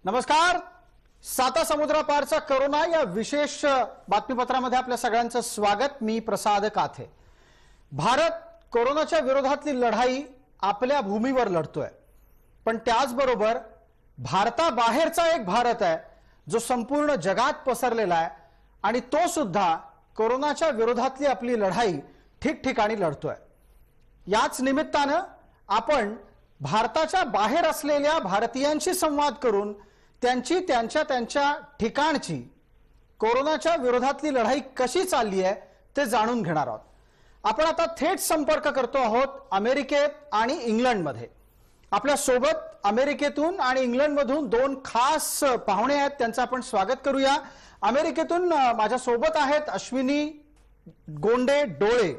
नमस्कार. साता समुद्रापारचा कोरोना या विशेष बातमीपत्रामध्ये आपल्या सगळ्यांचं स्वागत. मी प्रसाद काथे. भारत कोरोनाच्या विरोधातली लढाई आपल्या भूमीवर लढतोय, पण त्याचबरोबर भारताबाहेरचा एक भारत आहे जो संपूर्ण जगात पसरलेला आहे आणि तो सुद्धा कोरोनाच्या विरोधातली आपली लढाई ठिकठिकाणी लढतोय. याच निमित्तानं आपण भारताच्या बाहेर असलेल्या भारतीयांशी संवाद करून त्यांची त्यांच्या ठिकाणची कोरोनाच्या विरोधातली लढाई कशी चालली आहे ते जाणून घेणार आहोत. आपण आता थेट संपर्क करतो आहोत अमेरिकेत आणि इंग्लंडमध्ये. आपल्या सोबत अमेरिकेतून आणि इंग्लंडमधून दोन खास पाहुणे आहेत, त्यांचं आपण स्वागत करूया. अमेरिकेतून माझ्या सोबत आहेत अश्विनी गोंडे डोळे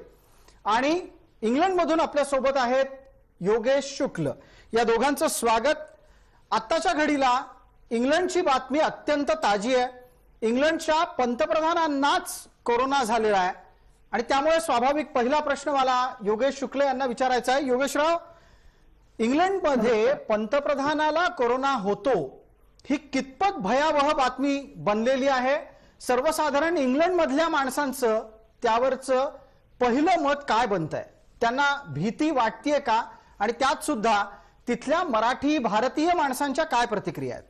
आणि इंग्लंडमधून आपल्या सोबत आहेत योगेश शुक्ल. या दोघांचं स्वागत. आत्ताच्या घडीला इंग्लंडची बातमी अत्यंत ताजी आहे. इंग्लंडच्या पंतप्रधानांनाच कोरोना झालेला आहे आणि त्यामुळे स्वाभाविक पहिला प्रश्न मला योगेश शुक्ल यांना विचारायचा आहे. योगेशराव, इंग्लंडमध्ये पंतप्रधानाला कोरोना होतो ही कितपत भयावह बातमी बनलेली आहे? सर्वसाधारण इंग्लंडमधल्या माणसांचं त्यावरचं पहिलं मत काय बनतंय? त्यांना भीती वाटतेय का? आणि त्यात सुद्धा तिथल्या मराठी भारतीय माणसांच्या काय प्रतिक्रिया आहेत?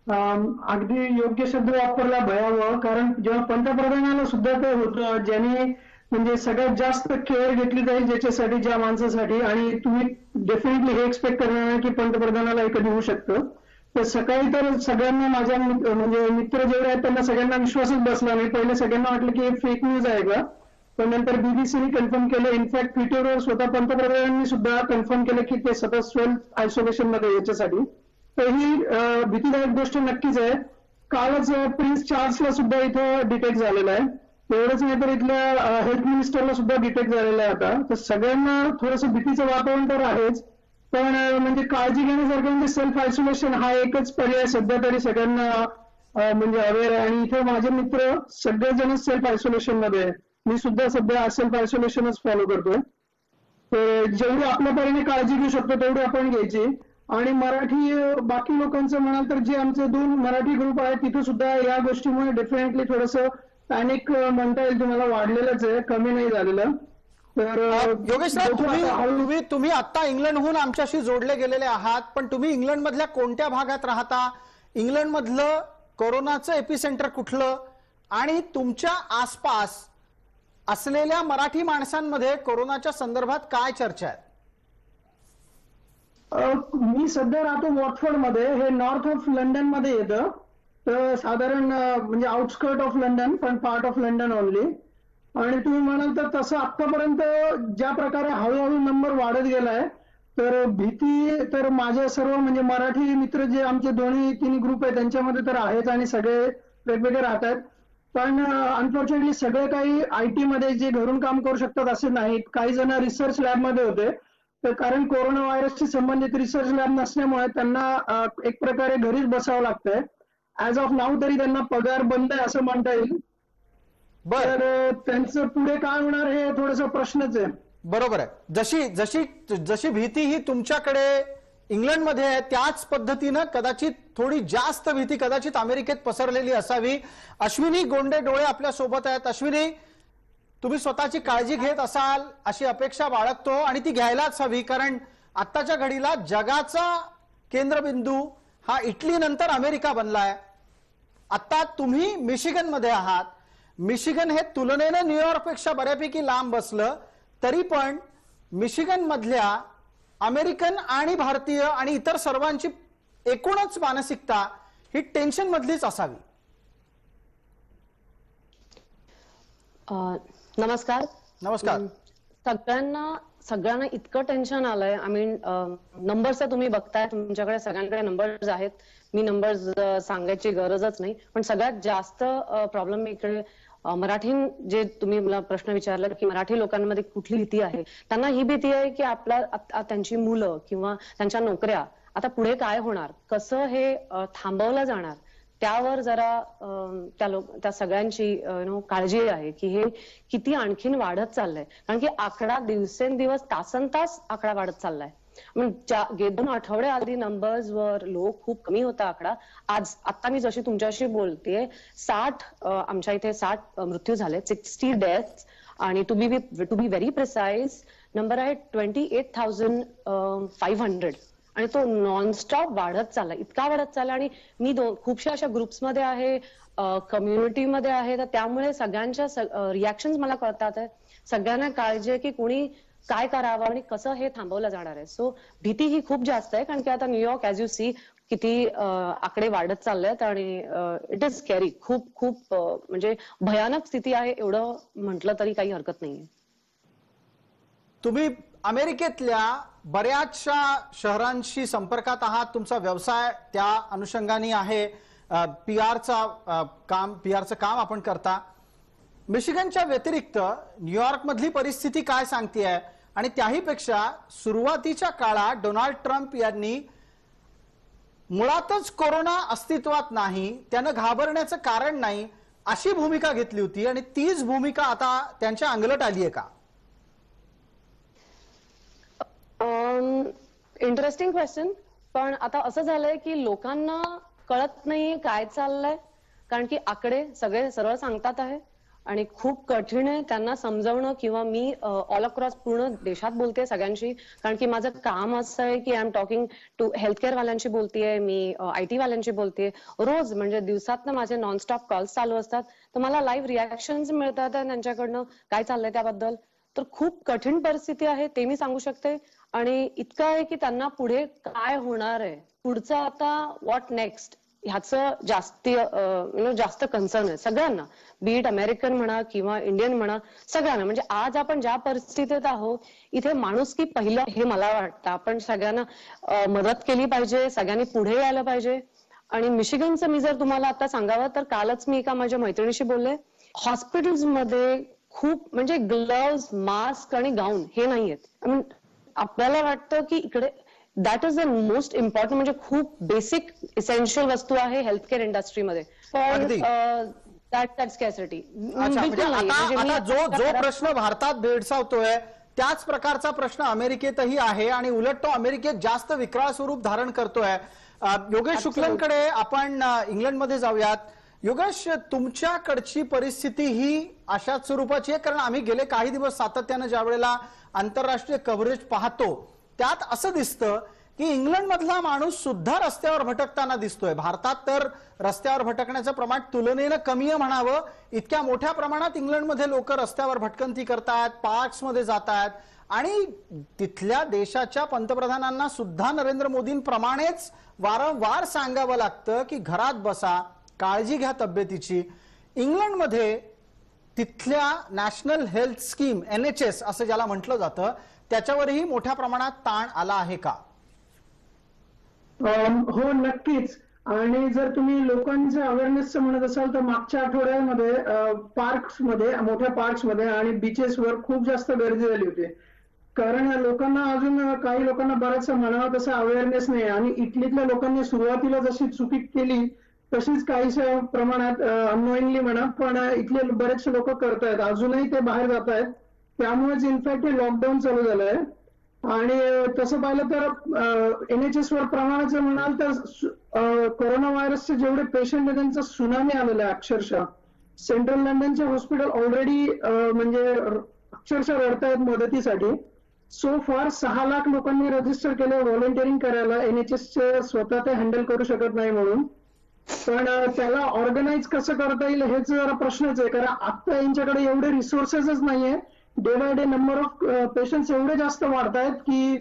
अगदी योग्य शब्द वापरला, भयावह. कारण जेव्हा पंतप्रधानाला सुद्धा ते होतं, ज्याने म्हणजे सगळ्यात जास्त केअर घेतली जाईल ज्याच्यासाठी, ज्या माणसासाठी, आणि तुम्ही डेफिनेटली हे एक्सपेक्ट करणार नाही की पंतप्रधानाला हे कधी होऊ शकतं. तर सकाळी तर सगळ्यांना, माझ्या म्हणजे मित्र जेवढे आहेत त्यांना सगळ्यांना विश्वासच बसला नाही. पहिले सगळ्यांना वाटलं की हे फेक न्यूज आहे का, पण नंतर बीबीसीने कन्फर्म केलं. इनफॅक्ट ट्विटरवर स्वतः पंतप्रधानांनी सुद्धा कन्फर्म केलं की ते सतत सेल्फ आयसोलेशन मध्ये याच्यासाठी. तर ही भीतीदायक गोष्ट नक्कीच आहे. कालच प्रिन्स चार्ल्सला सुद्धा इथं डिटेक्ट झालेला आहे. एवढंच नाही तर इथल्या हेल्थ मिनिस्टरला सुद्धा डिटेक्ट झालेला आहे आता. तर सगळ्यांना थोडंसं भीतीचं वातावरण तर आहेच, पण म्हणजे काळजी घेण्यासारखं म्हणजे सेल्फ आयसोलेशन हा एकच पर्याय सध्या तरी सगळ्यांना म्हणजे अवेअर आहे. आणि इथे माझे मित्र सगळेजण सेल्फ आयसोलेशन मध्ये आहे. मी सुद्धा सध्या सेल्फ आयसोलेशनच फॉलो करतोय. तर जेवढी आपल्या परीने काळजी घेऊ शकतो तेवढी आपण घ्यायची. आणि मराठी बाकी लोकांचं म्हणाल तर जे आमचे दोन मराठी ग्रुप आहेत तिथे सुद्धा या गोष्टीमुळे डेफिनेटली थोडंसं पॅनिक म्हणता येईल तुम्हाला वाढलेलंच आहे, कमी नाही झालेलं. तर योगेश, तुम्ही आता इंग्लंडहून आमच्याशी जोडले गेलेले आहात, पण तुम्ही इंग्लंड मधल्या कोणत्या भागात राहता? इंग्लंड मधलं कोरोनाचं एपिसेंटर कुठलं? आणि तुमच्या आसपास असलेल्या मराठी माणसांमध्ये कोरोनाच्या संदर्भात काय चर्चा आहे? मी सध्या राहतो वॉटफोर्ड मध्ये. हे नॉर्थ ऑफ लंडन मध्ये येतं. तर साधारण म्हणजे आउटस्कर्ट ऑफ लंडन, पण पार्ट ऑफ लंडन ओनली. आणि तुम्ही म्हणाल तर तसं आतापर्यंत ज्या प्रकारे हळूहळू नंबर वाढत गेलाय, तर भीती तर माझ्या सर्व म्हणजे मराठी मित्र जे आमचे दोन्ही तिन्ही ग्रुप आहेत त्यांच्यामध्ये तर आहेच आणि सगळे वेगवेगळे राहत आहेत. पण अनफॉर्च्युनेटली सगळे काही आयटी मध्ये जे घरून काम करू शकतात असे नाहीत. काही जण रिसर्च लॅबमध्ये होते. तर कारण कोरोना व्हायरसशी संबंधित रिसर्च लॅब नसल्यामुळे त्यांना एक प्रकारे घरीच बसावं लागतंय. ऍज ऑफ नाऊ तरी त्यांना पगार बंद आहे असं म्हणता येईल. तर त्यांचं पुढे काय होणार हे थोडंसं प्रश्नच आहे. बरोबर आहे. जशी जशी जशी भीती ही तुमच्याकडे इंग्लंडमध्ये आहे त्याच पद्धतीनं कदाचित थोडी जास्त भीती कदाचित अमेरिकेत पसरलेली असावी. अश्विनी गोंडे डोळे आपल्या सोबत आहेत. अश्विनी, तुम्ही स्वतःची काळजी घेत असाल अशी अपेक्षा बाळगतो आणि ती घ्यायलाच हवी, कारण आत्ताच्या घडीला जगाचा केंद्रबिंदू हा इटली नंतर अमेरिका बनलाय. आता तुम्ही मिशिगन मध्ये आहात. मिशिगन हे तुलनेनं न्यूयॉर्क पेक्षा बऱ्यापैकी लांब बसलं, तरी पण मिशिगन मधल्या अमेरिकन आणि भारतीय आणि इतर सर्वांची एकूणच मानसिकता ही टेन्शन मधलीच असावी. नमस्कार. नमस्कार. सगळ्यांना इतकं टेन्शन आलंय. आय मीन नंबर्स तुम्ही बघताय, तुमच्याकडे सगळ्यांकडे नंबर्स आहेत. मी नंबर्स सांगायची गरजच नाही. पण सगळ्यात जास्त प्रॉब्लेम इकडे मराठी, जे तुम्ही मला प्रश्न विचारला की मराठी लोकांमध्ये कुठली भीती आहे, त्यांना ही भीती आहे की त्यांची मुलं किंवा त्यांच्या नोकऱ्या आता पुढे काय होणार, कसं हे थांबवलं जाणार, त्यावर जरा त्या सगळ्यांची काळजी आहे की हे किती आणखीन वाढत चाललंय. कारण की आकडा दिवसेंदिवस तासनतास आकडा वाढत चाललाय. दोन आठवडे आधी नंबर्स वर लो, खूप कमी होता आकडा. आता मी जशी तुमच्याशी बोलतेय 60 आमच्या इथे 60 मृत्यू झाले, 60 डेथ्स. आणि to be very precise number आहे 28,500. आणि तो नॉनस्टॉप वाढत चालला, इतका वाढत चालला. आणि मी खूपशा अशा ग्रुप्समध्ये आहे, कम्युनिटीमध्ये आहे, तर त्यामुळे सगळ्यांच्या रिॲक्शन मला कळतात आहे. सगळ्यांना काळजी आहे की कोणी काय करावं आणि कसं हे थांबवलं जाणार आहे. सो भीती ही खूप जास्त आहे, कारण की आता न्यूयॉर्क ऍज यू सी किती आकडे वाढत चाललेत आणि इट इज स्कॅरी. खूप खूप म्हणजे भयानक स्थिती आहे, एवढं म्हटलं तरी काही हरकत नाहीये. तुम्ही अमेरिकेतल्या बऱ्याचशा शहरांशी संपर्कात आहात, तुमचा व्यवसाय त्या अनुषंगाने आहे, पीआरचं काम आपण करता. मिशिगनच्या व्यतिरिक्त न्यूयॉर्क मधली परिस्थिती काय सांगतेय? आणि त्याही पेक्षा सुरुवातीच्या काळात डोनाल्ड ट्रम्प यांनी मुळातच कोरोना अस्तित्वात नाही, त्यानं घाबरण्याचं कारण नाही, अशी भूमिका घेतली होती. आणि तीच भूमिका आता त्यांच्या अंगलट आली आहे का? Interesting question. पण आता असं झालंय की लोकांना कळत नाहीये काय चाललंय, कारण की आकडे सगळे सरळ सांगतात आहे आणि खूप कठीण आहे त्यांना समजवणं. किंवा मी ऑल अक्रॉस पूर्ण देशात बोलते सगळ्यांशी, कारण की माझं काम असं आहे की I am talking to healthcare वाल्यांशी बोलतेय, मी IT वाल्यांशी बोलतेय रोज. म्हणजे दिवसातनं माझे नॉनस्टॉप कॉल्स चालू असतात, तर मला लाईव्ह रिॲक्शन्स मिळतात त्यांच्याकडनं काय चाललंय त्याबद्दल. तर खूप कठीण परिस्थिती आहे ते मी सांगू शकते. आणि इतकं आहे की त्यांना पुढे काय होणार आहे, पुढचं आता व्हॉट नेक्स्ट, ह्याचं जास्त कन्सर्न आहे सगळ्यांना, बीट अमेरिकन म्हणा किंवा इंडियन म्हणा, सगळ्यांना. म्हणजे आज आपण ज्या परिस्थितीत आहोत इथे माणुसकी पहिलं हे मला वाटतं. आपण सगळ्यांना मदत केली पाहिजे, सगळ्यांनी पुढे यायला पाहिजे. आणि मिशिगनचं मी जर तुम्हाला आता सांगावं तर कालच मी एका माझ्या मैत्रिणीशी बोलले. हॉस्पिटल्समध्ये खूप म्हणजे ग्लव्स, मास्क आणि गाऊन हे नाहीयेत. आय मीन आपल्याला वाटतं की इकडे that is the most important, म्हणजे खूप बेसिक इसेन्शियल वस्तू आहे हेल्थकेअर इंडस्ट्रीमध्ये. पण दॅट स्कॅसिटी आता जो प्रश्न भारतात भेडसावतोय त्याच प्रकारचा प्रश्न अमेरिकेतही आहे आणि उलट तो अमेरिकेत जास्त विकराळ स्वरूप धारण करतोय. योगेश शुक्लंकडे आपण इंग्लंडमध्ये जाऊयात. योगेश, तुमच्याकडची परिस्थिती ही अशाच स्वरूपाची आहे? कारण आम्ही गेले काही दिवस सातत्यानं ज्या वेळेला आंतरराष्ट्रीय कव्हरेज पाहतो त्यात असं दिसतं की इंग्लंड मधला माणूस सुद्धा रस्त्यावर भटकताना दिसतोय. भारतात तर रस्त्यावर भटकण्याचं प्रमाण तुलनेनं कमी आहे म्हणावं, इतक्या मोठ्या प्रमाणात इंग्लंडमध्ये लोक रस्त्यावर भटकंती करतायत, पार्क्समध्ये जातायत. आणि तिथल्या देशाच्या पंतप्रधानांना सुद्धा नरेंद्र मोदींप्रमाणेच वारंवार सांगावं लागतं की घरात बसा, काळजी घ्या तब्येतीची. इंग्लंडमध्ये तिथल्या नॅशनल हेल्थ स्कीम NHS असं ज्याला म्हटलं जातं त्याच्यावरही मोठ्या प्रमाणात ताण आला आहे का? हो, नक्कीच. आणि जर तुम्ही लोकांचं अवेअरनेसचं म्हणत असाल तर मागच्या आठवड्यामध्ये पार्क्समध्ये, मोठ्या पार्क्समध्ये आणि बीचेसवर खूप जास्त गर्दी झाली होती. कारण लोकांना अजून काही लोकांना बराचसा म्हणावा तसा अवेअरनेस नाही. आणि इटलीतल्या लोकांनी सुरुवातीला जशी चुकी केली तशीच काहीशा प्रमाणात अननोईंगली म्हणा, पण इथले बरेचसे लोक करतायत, अजूनही ते बाहेर जात आहेत. त्यामुळेच इनफॅक्ट हे लॉकडाऊन चालू झालंय. आणि तसं पाहिलं तर NHS वर प्रमाणाचं म्हणाल तर कोरोना व्हायरसचे जेवढे पेशंट आहेत त्यांचा सुनामी आलेला आहे अक्षरशः. सेंट्रल लंडनचे हॉस्पिटल ऑलरेडी म्हणजे अक्षरशः रडतायत मदतीसाठी. सो फार 6 लाख लोकांनी रजिस्टर केलं व्हॉलंटिअरिंग करायला, NHS स्वतः ते हँडल करू शकत नाही म्हणून. पण त्याला ऑर्गनाईज कसं करता येईल हेच जरा प्रश्नच आहे, कारण आता यांच्याकडे एवढे रिसोर्सेसच नाहीये. Day by day number of patients एवढे जास्त वाढतायत की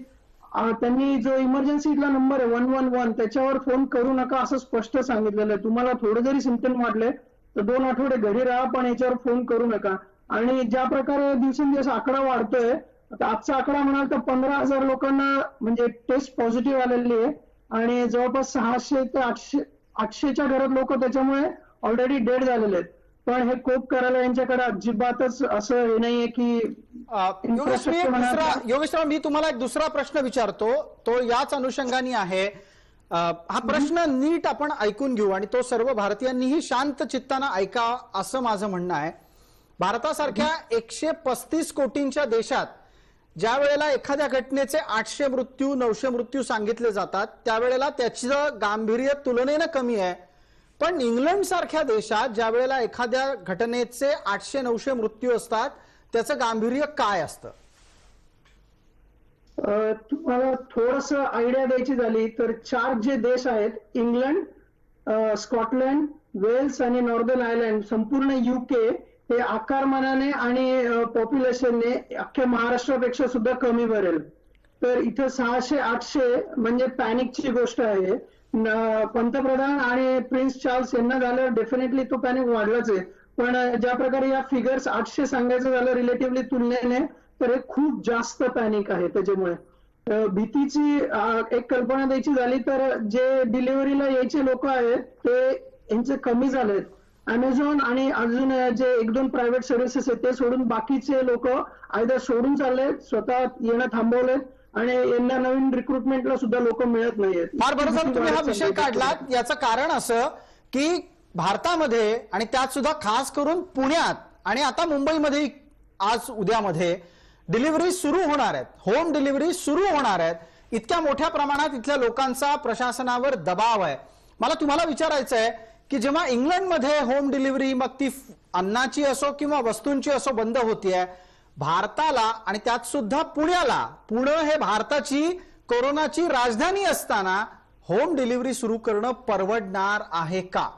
त्यांनी जो इमर्जन्सीला नंबर आहे 111 त्याच्यावर फोन करू नका असं स्पष्ट सांगितलेलं आहे. तुम्हाला थोडे जरी सिम्पटम वाटले तर 2 आठवडे घरी राहा, पण याच्यावर फोन करू नका. आणि ज्या प्रकारे दिवसेंदिवस आकडा वाढतोय, आता आजचा आकडा म्हणाल तर 15,000 लोकांना म्हणजे टेस्ट पॉझिटिव्ह आलेली आहे आणि जवळपास 600 ते 800च्या घरात लोक त्याच्यामुळे ऑलरेडी डेड झालेले आहेत. पण हे कोप करायला यांच्याकडे अजिबातच असं हे नाहीये की योगेश, मी तुम्हाला एक दुसरा प्रश्न विचारतो, तो याच अनुषंगाने आहे. हा प्रश्न नीट आपण ऐकून घेऊ आणि तो सर्व भारतीयांनीही शांत चित्तानं ऐका असं माझं म्हणणं आहे. भारतासारख्या 135 कोटींच्या देशात ज्या वेळेला एखाद्या घटनेचे 800 मृत्यू 900 मृत्यू सांगितले जातात त्यावेळेला त्याचं गांभीर्य तुलनेनं कमी आहे, पण इंग्लंड सारख्या देशात ज्या वेळेला एखाद्या घटनेचे 800-900 मृत्यू असतात त्याचं गांभीर्य काय असतं? तुम्हाला थोडस आयडिया द्यायची झाली तर 4 जे देश आहेत, इंग्लंड, स्कॉटलंड, वेल्स आणि नॉर्दर्न आयर्लंड, संपूर्ण युके हे आकारमानाने आणि पॉप्युलेशनने अख्ख्या महाराष्ट्रापेक्षा सुद्धा कमी भरेल. तर इथं 600-800 म्हणजे पॅनिकची गोष्ट आहे. पंतप्रधान आणि प्रिन्स चार्ल्स यांना झालं डेफिनेटली तो पॅनिक वाढलाच आहे, पण ज्या प्रकारे या फिगर्स 800 सांगायचं झालं रिलेटिव्हली तुलनेने, तर हे खूप जास्त पॅनिक आहे. त्याच्यामुळे भीतीची एक कल्पना द्यायची झाली तर जे डिलिव्हरीला यायचे लोक आहेत ते यांचे कमी झालेत. अमेझॉन आणि अजून जे 1-2 प्रायव्हेट सर्व्हिसेस आहेत ते सोडून बाकीचे लोक आयदर सोडून चाललेत, स्वतः येणं थांबवलेत आणि यांना नवीन रिक्रुटमेंटला सुद्धा लोक मिळत नाहीयेत. फार बरं झालं तुम्ही हा विषय काढलात. याचं कारण असं की भारतामध्ये आणि त्यात सुद्धा खास करून पुण्यात आणि आता मुंबईमध्ये आज उद्यामध्ये डिलिव्हरी सुरू होणार आहेत, होम डिलिव्हरी सुरू होणार आहेत. इतक्या मोठ्या प्रमाणात इथल्या लोकांचा प्रशासनावर दबाव आहे. मला तुम्हाला विचारायचं आहे की जेव्हा इंग्लंडमध्ये होम डिलिव्हरी मग ती अन्नाची असो किंवा वस्तूंची असो बंद होतीये, भारताला आणि त्यात सुद्धा पुण्याला, पुणे हे भारताची कोरोनाची राजधानी असताना होम डिलिव्हरी सुरू करणं परवडणार आहे का?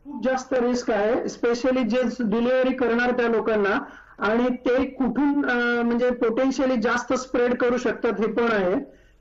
खूप जास्त रिस्क आहे, स्पेशली जे डिलिव्हरी करणार त्या लोकांना, आणि ते कुठून म्हणजे पोटेन्शियली जास्त स्प्रेड करू शकतात हे पण आहे.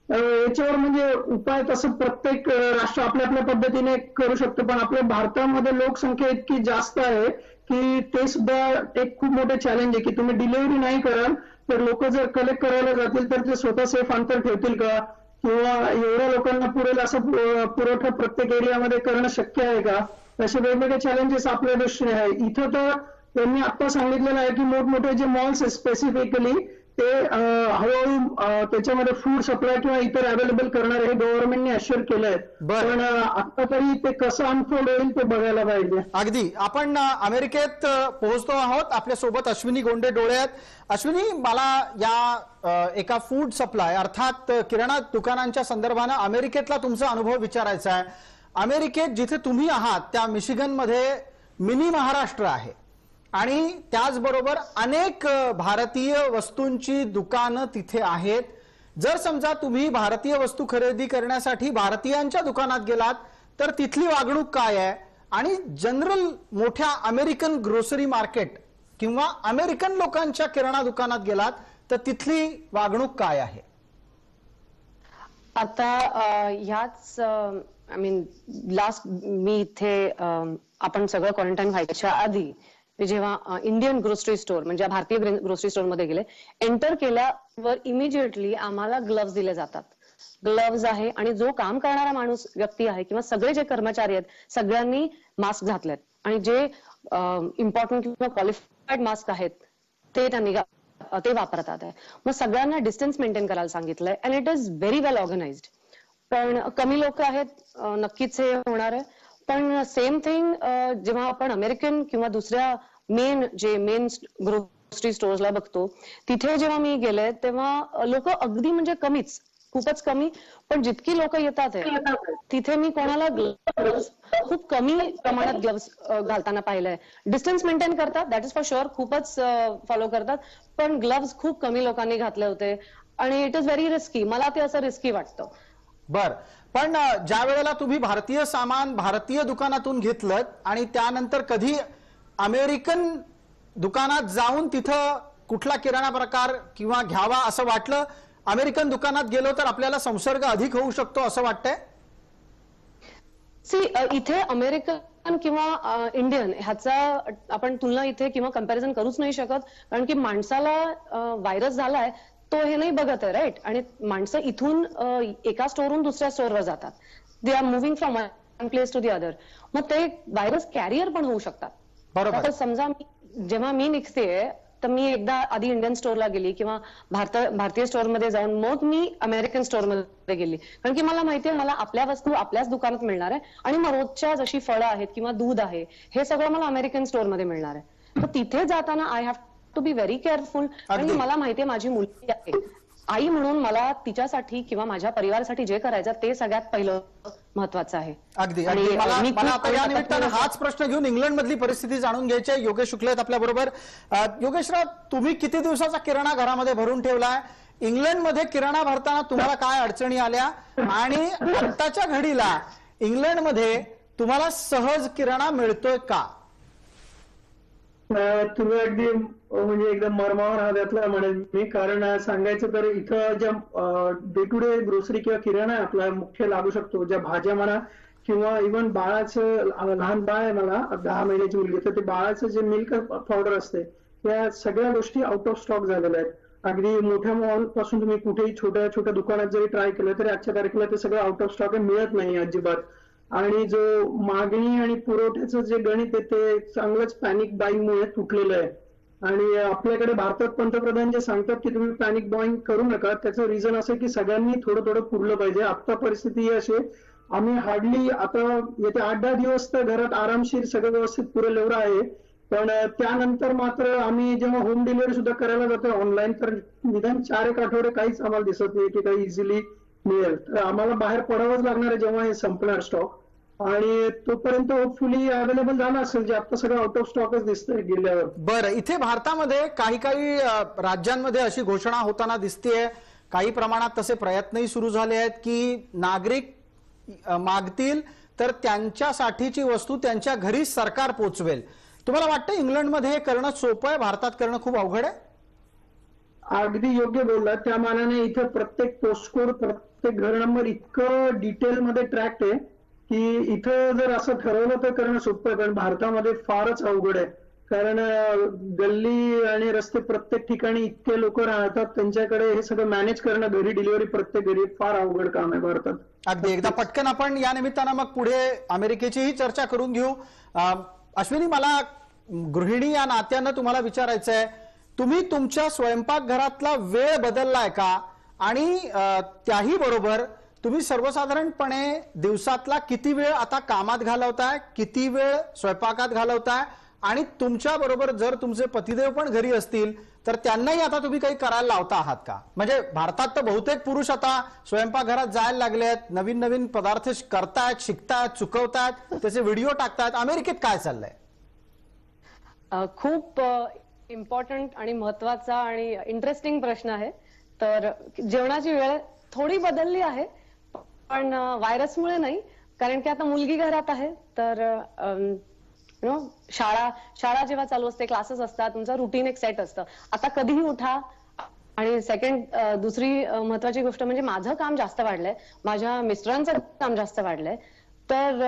याच्यावर म्हणजे उपाय तसं प्रत्येक राष्ट्र आपल्या आपल्या पद्धतीने करू शकतो, पण आपल्या भारतामध्ये लोकसंख्या इतकी जास्त आहे की ते सुद्धा एक खूप मोठे चॅलेंज आहे की तुम्ही डिलिव्हरी नाही कराल तर लोक जर कलेक्ट करायला जातील तर ते स्वतः सेफ अंतर ठेवतील का, किंवा एवढ्या लोकांना पुरेल असं पुरवठा प्रत्येक एरियामध्ये करणं शक्य आहे का, असे वेगवेगळे चॅलेंजेस आपल्या दृष्टीने आहे. इथं तर त्यांनी आता सांगितलेलं आहे की मोठमोठे जे मॉल्स आहेत स्पेसिफिकली ते हळूहळू त्याच्यामध्ये फूड सप्लाय किंवा इतर अवेलेबल करणार हे गव्हर्नमेंटने अश्युअर केलंय, पण आता तरी ते कसं अनफोल्ड होईल ते बघायला पाहिजे. अगदी. आपण अमेरिकेत पोहोचतो आहोत. आपल्या सोबत अश्विनी गोंडे डोळे आहेत. अश्विनी, मला या एका फूड सप्लाय अर्थात किराणा दुकानांच्या संदर्भानं अमेरिकेतला तुमचा अनुभव विचारायचा आहे. अमेरिकेत जिथे तुम्ही आहात त्या मिशिगनमध्ये मिनी महाराष्ट्र आहे आणि त्याचबरोबर अनेक भारतीय वस्तूंची दुकानं तिथे आहेत. जर समजा तुम्ही भारतीय वस्तू खरेदी करण्यासाठी भारतीयांच्या दुकानात गेलात तर तिथली वागणूक काय आहे, आणि जनरल मोठ्या अमेरिकन ग्रोसरी मार्केट किंवा अमेरिकन लोकांच्या किराणा दुकानात गेलात तर तिथली वागणूक काय आहे? आता ह्याच लास्ट मी इथे आपण सगळं क्वारंटाईन व्हायच्या आधी जेव्हा इंडियन ग्रोसरी स्टोअर म्हणजे भारतीय ग्रोसरी स्टोअर मध्ये गेले, एंटर केल्यावर इमिजिएटली आम्हाला ग्लव्स दिले जातात. ग्लव्स आहे आणि जो काम करणारा माणूस व्यक्ती आहे किंवा सगळे जे कर्मचारी आहेत सगळ्यांनी मास्क घातलेत आणि जे इम्पॉर्टंट किंवा क्वालिफाईड मास्क आहेत ते त्यांनी ते वापरतात आहे. मग सगळ्यांना डिस्टन्स मेंटेन करायला सांगितलंय and it is very well organised. पण कमी लोक आहेत, नक्कीच हे होणार आहे. पण सेम थिंग जेव्हा आपण अमेरिकन किंवा दुसऱ्या मेन ग्रोसरी स्टोअर्सला बघतो, तिथे जेव्हा मी गेले तेव्हा लोक अगदी म्हणजे कमीच, खूपच कमी, पण जितकी लोक येतात तिथे मी कोणाला ग्लव्स खूप कमी प्रमाणात ग्लव्स घालताना पाहिलंय. डिस्टन्स मेंटेन करतात, दॅट इज फॉर शुअर, खूपच फॉलो करतात, पण ग्लव्स खूप कमी लोकांनी घातले होते आणि इट इज व्हेरी रिस्की. मला ते असं रिस्की वाटतं. बर, पण ज्या वेळेला तुम्ही भारतीय सामान भारतीय दुकानातून घेतलं आणि त्यानंतर कधी अमेरिकन दुकानात जाऊन तिथं कुठला किराणा प्रकार किंवा घ्यावा असं वाटलं, अमेरिकन दुकानात गेलो तर आपल्याला संसर्ग अधिक होऊ शकतो असं वाटतंय? इथे अमेरिकन किंवा इंडियन ह्याचा आपण तुलना इथे किंवा कंपॅरिझन करूच नाही शकत, कारण की माणसाला व्हायरस झालाय तो हे नाही बघत आहे, राईट. आणि माणसं इथून एका स्टोअरहून दुसऱ्या स्टोअरवर जातात, they are moving from one place to the other. मग ते व्हायरस कॅरियर पण होऊ शकतात. बरोबर. समजा जेव्हा मी निघतेय तर मी एकदा आधी इंडियन स्टोअरला गेली किंवा भारतीय स्टोअरमध्ये जाऊन मग मी अमेरिकन स्टोअरमध्ये गेली, कारण की मला माहितीये मला आपल्या वस्तू आपल्याच दुकानात मिळणार आहे आणि मग रोजच्या जशी फळं आहेत किंवा दूध आहे हे सगळं मला अमेरिकन स्टोअरमध्ये मिळणार आहे. तर तिथे जाताना I have to be very careful. आणि अगदी. मला माहितीये माझी मुलगी आहे, आई म्हणून मला तिच्यासाठी किंवा माझ्या परिवारासाठी जे करायचं ते सगळ्यात पहिलं महत्वाचं आहे. अगदी आणि अगदी मला मी मला खूप आता या निमित्तानं पटकन- हाच प्रश्न घेऊन इंग्लंड मधली परिस्थिती जाणून घ्यायची आहे. योगेश शुक्ल आहेत आपल्या बरोबर. योगेशराव, तुम्ही किती दिवसाचा किराणा घरामध्ये भरून ठेवलाय? इंग्लंडमध्ये किराणा भरताना तुम्हाला काय अडचणी आल्या आणि आत्ताच्या घडीला इंग्लंडमध्ये तुम्हाला सहज किराणा मिळतोय का? तुम्ही अगदी म्हणजे एकदम मर्मावर हातातला म्हणेल मी. कारण सांगायचं तर इथं ज्या डे टू डे ग्रोसरी किंवा किराणा आहे आपला मुख्य लागू शकतो, ज्या भाज्या म्हणा किंवा इव्हन बाळाचं, लहान बाळ आहे मला 10 महिन्याची मुलगी, तर ते बाळाचं जे मिल्क पावडर असते त्या सगळ्या गोष्टी आउट ऑफ स्टॉक झालेल्या आहेत. अगदी मोठ्या मॉल पासून तुम्ही कुठेही छोट्या छोट्या दुकानात जरी ट्राय केलं तरी आजच्या तारखेला ते सगळं आउट ऑफ स्टॉक आहे, मिळत नाही अजिबात. आणि जो मागणी आणि पुरवठ्याचं जे गणित आहे ते चांगलंच पॅनिक बाईंगमुळे तुटलेलं आहे. आणि आपल्याकडे भारतात पंतप्रधान जे सांगतात की तुम्ही पॅनिक बाईंग करू नका, त्याचं रिझन असं की सगळ्यांनी थोडं थोडं पुरलं पाहिजे. आता परिस्थिती ही अशी आहे, आम्ही हार्डली आता येते 8-10 दिवस तर घरात आरामशीर सगळं व्यवस्थित पुरेल एवढं आहे. पण त्यानंतर मात्र आम्ही जेव्हा होम डिलिव्हरी सुद्धा करायला जातो ऑनलाईन, तर निदान 4-1 आठवडे काहीच आम्हाला दिसत नाही की काही इझिली मिळेल. तर आम्हाला बाहेर पडावंच लागणार आहे जेव्हा हे संपणार स्टॉक. आणि तोपर्यंत होपफुली अवेलेबल झाला असेल, जे आता सगळं आउट ऑफ स्टॉकच दिसतंय गेल्यावर. बरं, इथे भारतामध्ये काही काही राज्यांमध्ये अशी घोषणा होताना दिसतेय, काही प्रमाणात तसे प्रयत्नही सुरू झाले आहेत की नागरिक मागतील तर त्यांच्यासाठीची वस्तू त्यांच्या घरी सरकार पोचवेल. तुम्हाला वाटतं इंग्लंडमध्ये हे करणं सोपं आहे, भारतात करणं खूप अवघड आहे? अगदी योग्य बोलला. त्या मानाने इथं प्रत्येक पोस्टकोड, प्रत्येक घर नंबर इतकं डिटेलमध्ये ट्रॅक्ट आहे की इथं जर असं ठरवलं तर करणं सोपं आहे. कारण भारतामध्ये फारच अवघड आहे. कारण गल्ली आणि रस्ते प्रत्येक ठिकाणी इतके लोक राहतात, त्यांच्याकडे हे सगळं मॅनेज करणं, घरी डिलिव्हरी प्रत्येक घरी, फार अवघड काम आहे भारतात. अगदी. एकदा पटकन आपण या निमित्तानं मग पुढे अमेरिकेचीही चर्चा करून घेऊ. अश्विनी, मला गृहिणी या नात्यानं तुम्हाला विचारायचं आहे, तुम्ही तुमच्या स्वयंपाकघरातला वेळ बदललाय का? आणि त्याही बरोबर तुम्ही सर्वसाधारणपणे दिवसातला किती वेळ आता कामात घालवताय, किती वेळ स्वयंपाकात घालवताय, आणि तुमच्या बरोबर जर तुमचे पतिदेव पण घरी असतील तर त्यांनाही आता तुम्ही काही करायला लावता आहात का? म्हणजे भारतात तर बहुतेक पुरुष आता स्वयंपाकघरात जायला लागले आहेत, नवीन नवीन पदार्थ करतायत, शिकतायत, चुकवतायत, त्याचे व्हिडिओ टाकतायत. अमेरिकेत काय चाललंय? खूप इम्पॉर्टंट आणि महत्वाचा आणि इंटरेस्टिंग प्रश्न आहे. तर जेवणाची वेळ थोडी बदलली आहे, पण व्हायरसमुळे नाही. कारण की आता मुलगी घरात आहे, तर शाळा जेव्हा चालू असते, क्लासेस असतात, तुमचं रुटीन एक सेट असतं. आता कधीही उठा. आणि सेकंड, दुसरी महत्वाची गोष्ट म्हणजे माझं काम जास्त वाढलंय, माझ्या मिस्टरांचं काम जास्त वाढलंय. तर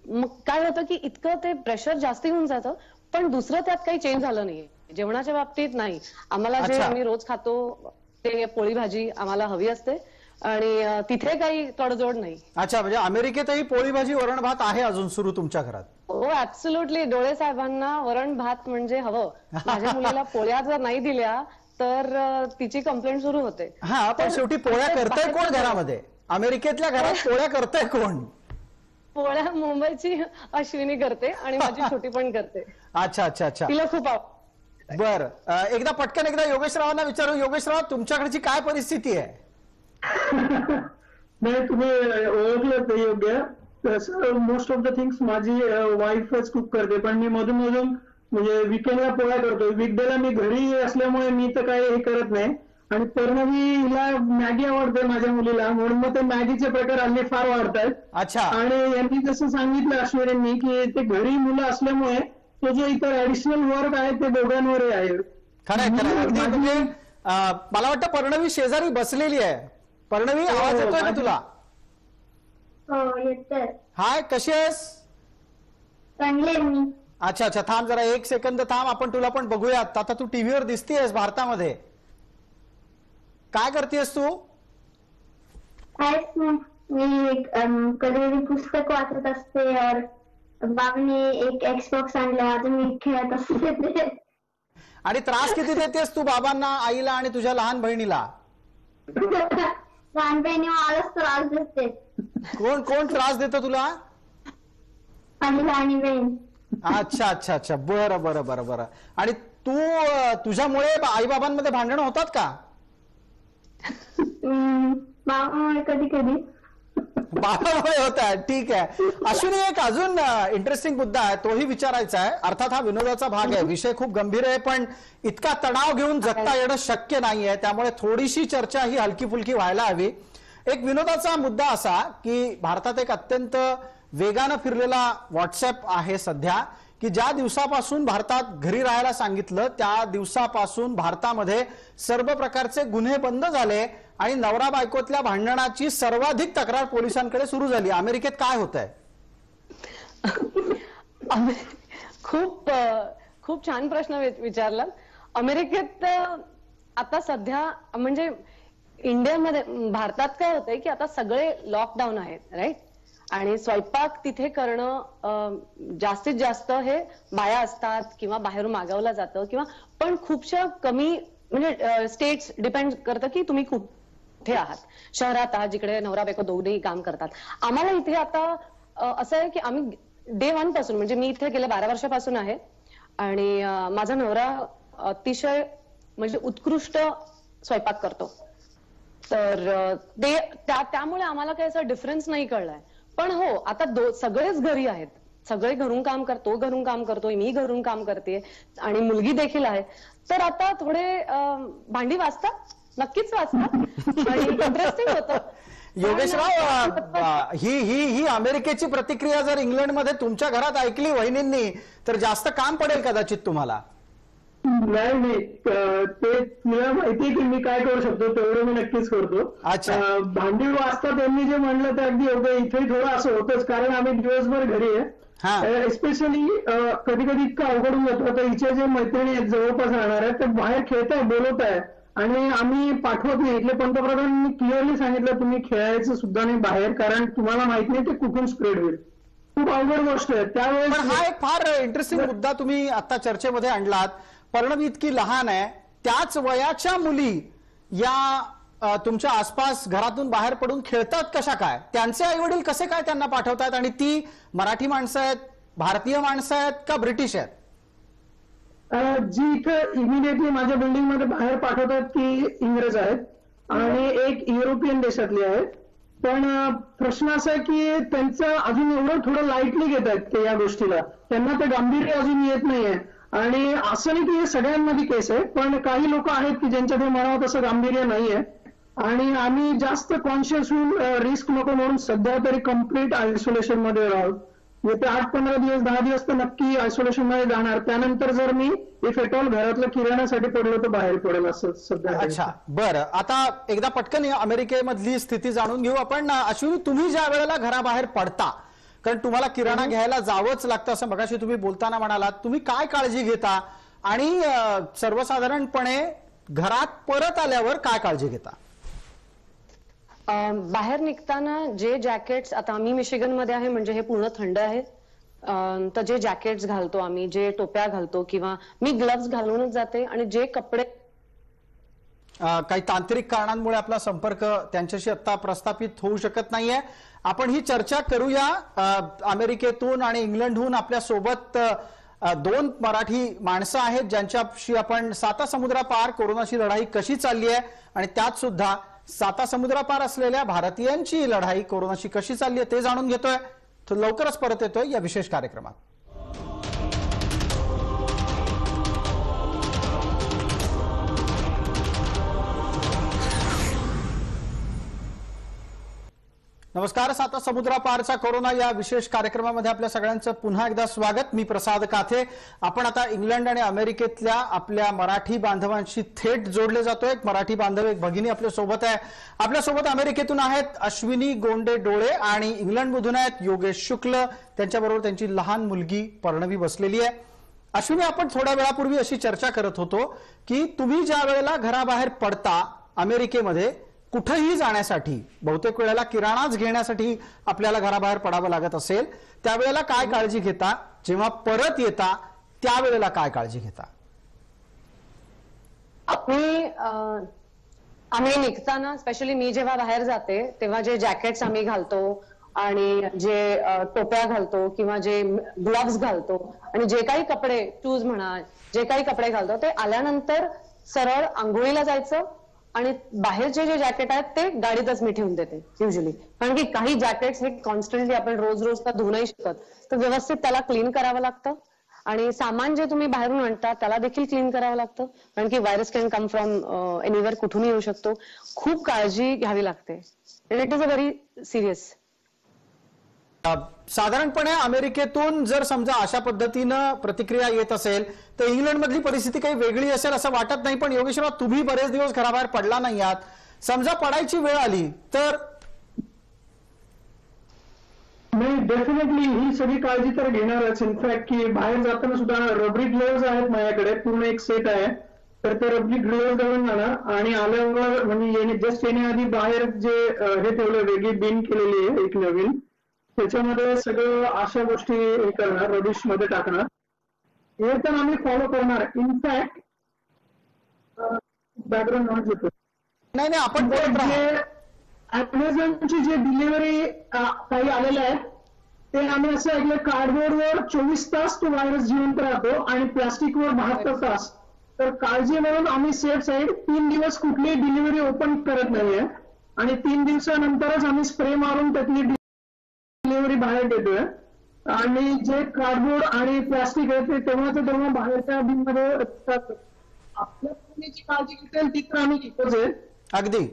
मग काय होतं की इतकं ते प्रेशर जास्त येऊन जातं, पण दुसरं त्यात काही चेंज झालं नाहीये. जेवणाच्या बाबतीत नाही. आम्हाला जे अच्छा. आम्ही रोज खातो ते पोळी भाजी आम्हाला हवी असते आणि तिथे काही तडजोड नाही. अच्छा, म्हणजे अमेरिकेतही पोळी भाजी वरण भात आहे अजून सुरू तुमच्या घरात? हो, ऍब्सोल्युटली. डोळे साहेबांना वरण भात म्हणजे हवं. माझ्या मुलीला पोळ्या जर नाही दिल्या तर तिची कंप्लेंट सुरू होते. हा, पण शेवटी पोळ्या करताय कोण घरामध्ये? अमेरिकेतल्या घरात पोळ्या करताय कोण? पोळ्या मुंबईची अश्विनी करते आणि माझी छोटी पण करते. अच्छा अच्छा अच्छा. तिला खूप आवडतं. बर, एकदा पटकन एकदा योगेशरावांना विचारू. योगेशराव, तुमच्याकडची काय परिस्थिती आहे? नाही, तुम्ही ओळखलं ते योग्य. तसं मोस्ट ऑफ द थिंग्स माझी वाईफच कुक करते, पण मी मधून मधून म्हणजे विकेंडला पोळ्या करतो. वीकडेला मी घरी असल्यामुळे मी तर काही हे करत नाही. आणि हिला मॅगी आवडते माझ्या मुलीला, म्हणून मग ते मॅगीचे प्रकार हल्ली फार वाढतात. अच्छा. आणि यांनी जसं सांगितलं अश्विनींनी की ते घरी मुलं असल्यामुळे ते जे इतर ऍडिशनल वर्क आहे ते दोघांवरही आहे. खरंय खरंय. अगदी. म्हणजे मला वाटतं पर्णवी शेजारी बसलेली आहे. पर्णवी, आवाज येतोय का तुला? हो, येतोय. हाय, कशी आहेस? चांगले मी. अच्छा अच्छा, थांब जरा 1 सेकंद थांब, आपण तुला पण बघूयात. आता तू टीव्हीवर दिसतीयस भारतामध्ये. काय करतेस तू? काहीच नाही. मी कधी पुस्तक वाचत असते और बाबांनी एक एक्सबॉक्स आणला, अजून मी खेळत असते. आणि त्रास किती देतेस तू बाबांना, आईला आणि तुझ्या लहान बहिणीला? लहानपणी मलाच त्रास देते. कोण कोण त्रास देतं तुला? आणि लहानी बहीण. अच्छा अच्छा अच्छा, बरं बरं बरं बरं. आणि तू तुझ्यामुळे आई बाबांमध्ये भांडणं होतात का? मामामुळे कधी कधी. बाबामुळे होत आहे. ठीक आहे. अश्विनी, एक अजून इंटरेस्टिंग मुद्दा आहे, तोही विचारायचा आहे. अर्थात हा विनोदाचा भाग आहे, विषय खूप गंभीर आहे, पण इतका तणाव घेऊन जगता येणं शक्य नाहीये, त्यामुळे थोडीशी चर्चा ही हलकी फुलकी व्हायला हवी. एक विनोदाचा मुद्दा असा की भारतात एक अत्यंत वेगानं फिरलेला व्हॉट्सअप आहे सध्या, की ज्या दिवसापासून भारतात घरी राहायला सांगितलं त्या दिवसापासून भारतामध्ये सर्व प्रकारचे गुन्हे बंद झाले आणि नवरा बायकोतल्या भांडणाची सर्वाधिक तक्रार पोलिसांकडे सुरू झाली. अमेरिकेत काय होत आहे? खूप खूप छान प्रश्न विचारला. अमेरिकेत आता सध्या म्हणजे इंडियामध्ये, भारतात काय होतंय की आता सगळे लॉकडाऊन आहेत, राईट? आणि स्वयंपाक तिथे करणं जास्तीत जास्त हे बाया असतात किंवा बाहेरून मागवलं जातं, किंवा पण खूपशा कमी म्हणजे स्टेट्स डिपेंड करतं की तुम्ही कुठे आहात. शहरात आहात जिकडे नवरा बायको दोघेही काम करतात. आम्हाला इथे आता असं आहे की आम्ही डे 1 पासून, म्हणजे मी इथे गेल्या 12 वर्षापासून आहे आणि माझा नवरा अतिशय म्हणजे उत्कृष्ट स्वयंपाक करतो. तर त्यामुळे आम्हाला काही असा डिफरन्स नाही कळलाय. पण हो, आता सगळेच घरी आहेत, सगळे घरून काम करतो, घरून काम करतोय, मी घरून काम करते आणि मुलगी देखील आहे. तर आता थोडे भांडी वाजतात, नक्कीच वाजतात आणि इंटरेस्टिंग होतं. योगेशराव, ही ही ही अमेरिकेची प्रतिक्रिया जर इंग्लंडमध्ये तुमच्या घरात ऐकली वहिनींनी तर जास्त काम पडेल कदाचित तुम्हाला. नाही, ते तुला माहितीये की मी काय करू शकतो तेवढं मी नक्कीच करतो. अच्छा. भांडी वाजता त्यांनी जे म्हणलं ते अगदी योग्य. इथे थोडं असं होतंच, कारण आम्ही दिवसभर घरी आहे. एस्पेशली कधी कधी इतकं अवघड होऊन जातं. आता हिचे जे मैत्रिणी आहेत जवळपास राहणार आहेत ते बाहेर खेळताय, बोलत आहे आणि आम्ही पाठवत नाही. इथले पंतप्रधानांनी क्लिअरली सांगितलं तुम्ही खेळायचं सुद्धा नाही बाहेर, कारण तुम्हाला माहित नाही ते कुठून स्प्रेड होईल. खूप अवघड गोष्ट आहे. त्यावेळेस हा एक फार इंटरेस्टिंग मुद्दा तुम्ही आता चर्चेमध्ये आणलात. पर्णवी इतकी लहान आहे, त्याच वयाच्या मुली या तुमच्या आसपास घरातून बाहेर पडून खेळतात कशा काय? त्यांचे आई वडील कसे काय त्यांना पाठवतात? आणि ती मराठी माणसं आहेत, भारतीय माणसं आहेत का ब्रिटिश आहेत? जी इथं इमिडिएटली माझ्या बिल्डिंग मध्ये बाहेर पाठवतात ती इंग्रज आहेत आणि एक युरोपियन देशातली आहेत. पण प्रश्न असा आहे की त्यांचं अजून एवढं थोडं लाईटली घेत आहेत ते या गोष्टीला. त्यांना ते गांभीर्य अजून येत नाहीये. आणि असं नाही की हे सगळ्यांमध्ये केस आहे, पण काही लोक आहेत की ज्यांच्या ते म्हणावं तसं गांभीर्य नाहीये. आणि आम्ही जास्त कॉन्शियस होऊन रिस्क नको म्हणून सध्या तरी कम्प्लीट आयसोलेशन मध्ये राहू. येते 8-15 दिवस 10 दिवस तर नक्की आयसोलेशन मध्ये जाणार. त्यानंतर जर मी इफ एट ऑल घरातलं किराण्यासाठी पडलो तर बाहेर पडेल असं सध्या. अच्छा, बरं. आता एकदा पटकन अमेरिकेमधली स्थिती जाणून घेऊ आपण. अश्विनी, तुम्ही ज्या वेळेला घराबाहेर पडता, कारण तुम्हाला किराणा घ्यायला जावंच लागतं असं मगाशी तुम्ही बोलताना म्हणालात, तुम्ही काय काळजी घेता आणि सर्वसाधारणपणे घरात परत आल्यावर काय काळजी घेता? बाहेर निघताना जे जॅकेट्स, आता आम्ही मिशिगन मध्ये आहे म्हणजे हे पूर्ण थंड आहे, तर जे जॅकेट्स घालतो आम्ही, जे टोप्या घालतो किंवा मी ग्लव्स घालूनच जाते. आणि जे कपडे काही तांत्रिक कारणांमुळे आपला संपर्क त्यांच्याशी आता प्रस्थापित होऊ शकत नाहीये. आपण ही चर्चा करूया. अमेरिकेतून आणि इंग्लंडहून आपल्या सोबत 2 मराठी माणसं आहेत ज्यांच्याशी आपण सातासमुद्रापार कोरोनाची लढाई कशी चालली आहे आणि त्यात सुद्धा सातासमुद्रापार असलेल्या भारतीयांची लढाई कोरोनाशी कशी चालली आहे ते जाणून घेतोय. तर लवकरच परत येतोय या विशेष कार्यक्रमात. नमस्कार. सातासमुद्रापारचा कोरोना या विशेष कार्यक्रमामध्ये आपल्या सगळ्यांचं पुन्हा एकदा स्वागत. मी प्रसाद काथे. आपण आता इंग्लंड आणि अमेरिकेतल्या आपल्या मराठी बांधवांशी थेट जोडले जातोय. एक मराठी बांधव, एक भगिनी आपल्या सोबत आहे. आपल्यासोबत अमेरिकेतून आहेत अश्विनी गोंडे डोळे आणि इंग्लंडमधून आहेत योगेश शुक्ल. त्यांच्याबरोबर त्यांची लहान मुलगी पर्णवी बसलेली आहे. अश्विनी, आपण थोड्या वेळापूर्वी अशी चर्चा करत होतो की तुम्ही ज्या वेळेला घराबाहेर पडता अमेरिकेमध्ये कुठेही जाण्यासाठी, बहुतेक वेळेला किराणाच घेण्यासाठी आपल्याला घराबाहेर पडावं लागत असेल, त्यावेळेला काय काळजी घेता? जेव्हा परत येता त्यावेळेला काय काळजी घेता? आम्ही निघताना, स्पेशली मी जेव्हा बाहेर जाते तेव्हा जे जॅकेट्स आम्ही घालतो, आणि जे टोप्या घालतो किंवा जे ग्लोव्स घालतो आणि जे काही कपडे शूज म्हणा जे काही कपडे घालतो ते आल्यानंतर सरळ आंघोळीला जायचं आणि बाहेरचे जे जॅकेट आहेत ते गाडीतच मी ठेवून देते युजली. कारण की काही जॅकेट्स हे कॉन्स्टंटली आपण रोज रोज तर धुऊ नाही शकत, तर व्यवस्थित त्याला क्लीन करावं लागतं. आणि सामान जे तुम्ही बाहेरून आणता त्याला देखील क्लीन करावं लागतं, कारण की virus can come from anywhere, कुठूनही येऊ शकतो. खूप काळजी घ्यावी लागते. It is a very serious. साधारणपणे अमेरिकेतून जर समजा अशा पद्धतीनं प्रतिक्रिया येत असेल तर इंग्लंडमधली परिस्थिती काही वेगळी असेल असं वाटत नाही. पण योगेश्वरराव, तुम्ही बरेच दिवस घराबाहेर पडला नाही आहात, समजा पडायची वेळ आली तर? नाही, डेफिनेटली ही सगळी काळजी तर घेणारच. इनफॅक्ट की बाहेर जाताना सुद्धा रबरी ग्लोव्ज आहेत माझ्याकडे, पूर्ण एक सेट आहे, तर ते रबरी ग्लोव्ज घालून जाणार आणि आल्यावर म्हणजे जस्ट येण्याआधी बाहेर जे हे ठेवलं, वेगळी बिन केलेली आहे एक नवीन, त्याच्यामध्ये सगळं अशा गोष्टी हे करणार, रबिश मध्ये टाकणार. हे तर आम्ही फॉलो करणार. इनफॅक्ट बॅकग्राऊंड नॉईज येतो. नाही नाही, आपण बोलत राहा. अमेझॉनची जे डिलिव्हरी काही आलेलं आहे ते आम्ही असं ऐकलं, कार्डबोर्डवर 24 तास तो व्हायरस जिवंत राहतो आणि प्लास्टिकवर 72 तास. तर काळजी म्हणून आम्ही सेफ साईड 3 दिवस कुठलीही डिलिव्हरी ओपन करत नाहीये आणि 3 दिवसानंतरच आम्ही स्प्रे मारून त्यातली डिलिव्हरी बाहेर देतोय. आणि जे कार्डबोर्ड आणि प्लास्टिक आहे ते तेव्हा बाहेरच्या बिनमध्ये आपल्या जी काळजी घेतील ती तर आम्ही घेतोच आहे. अगदी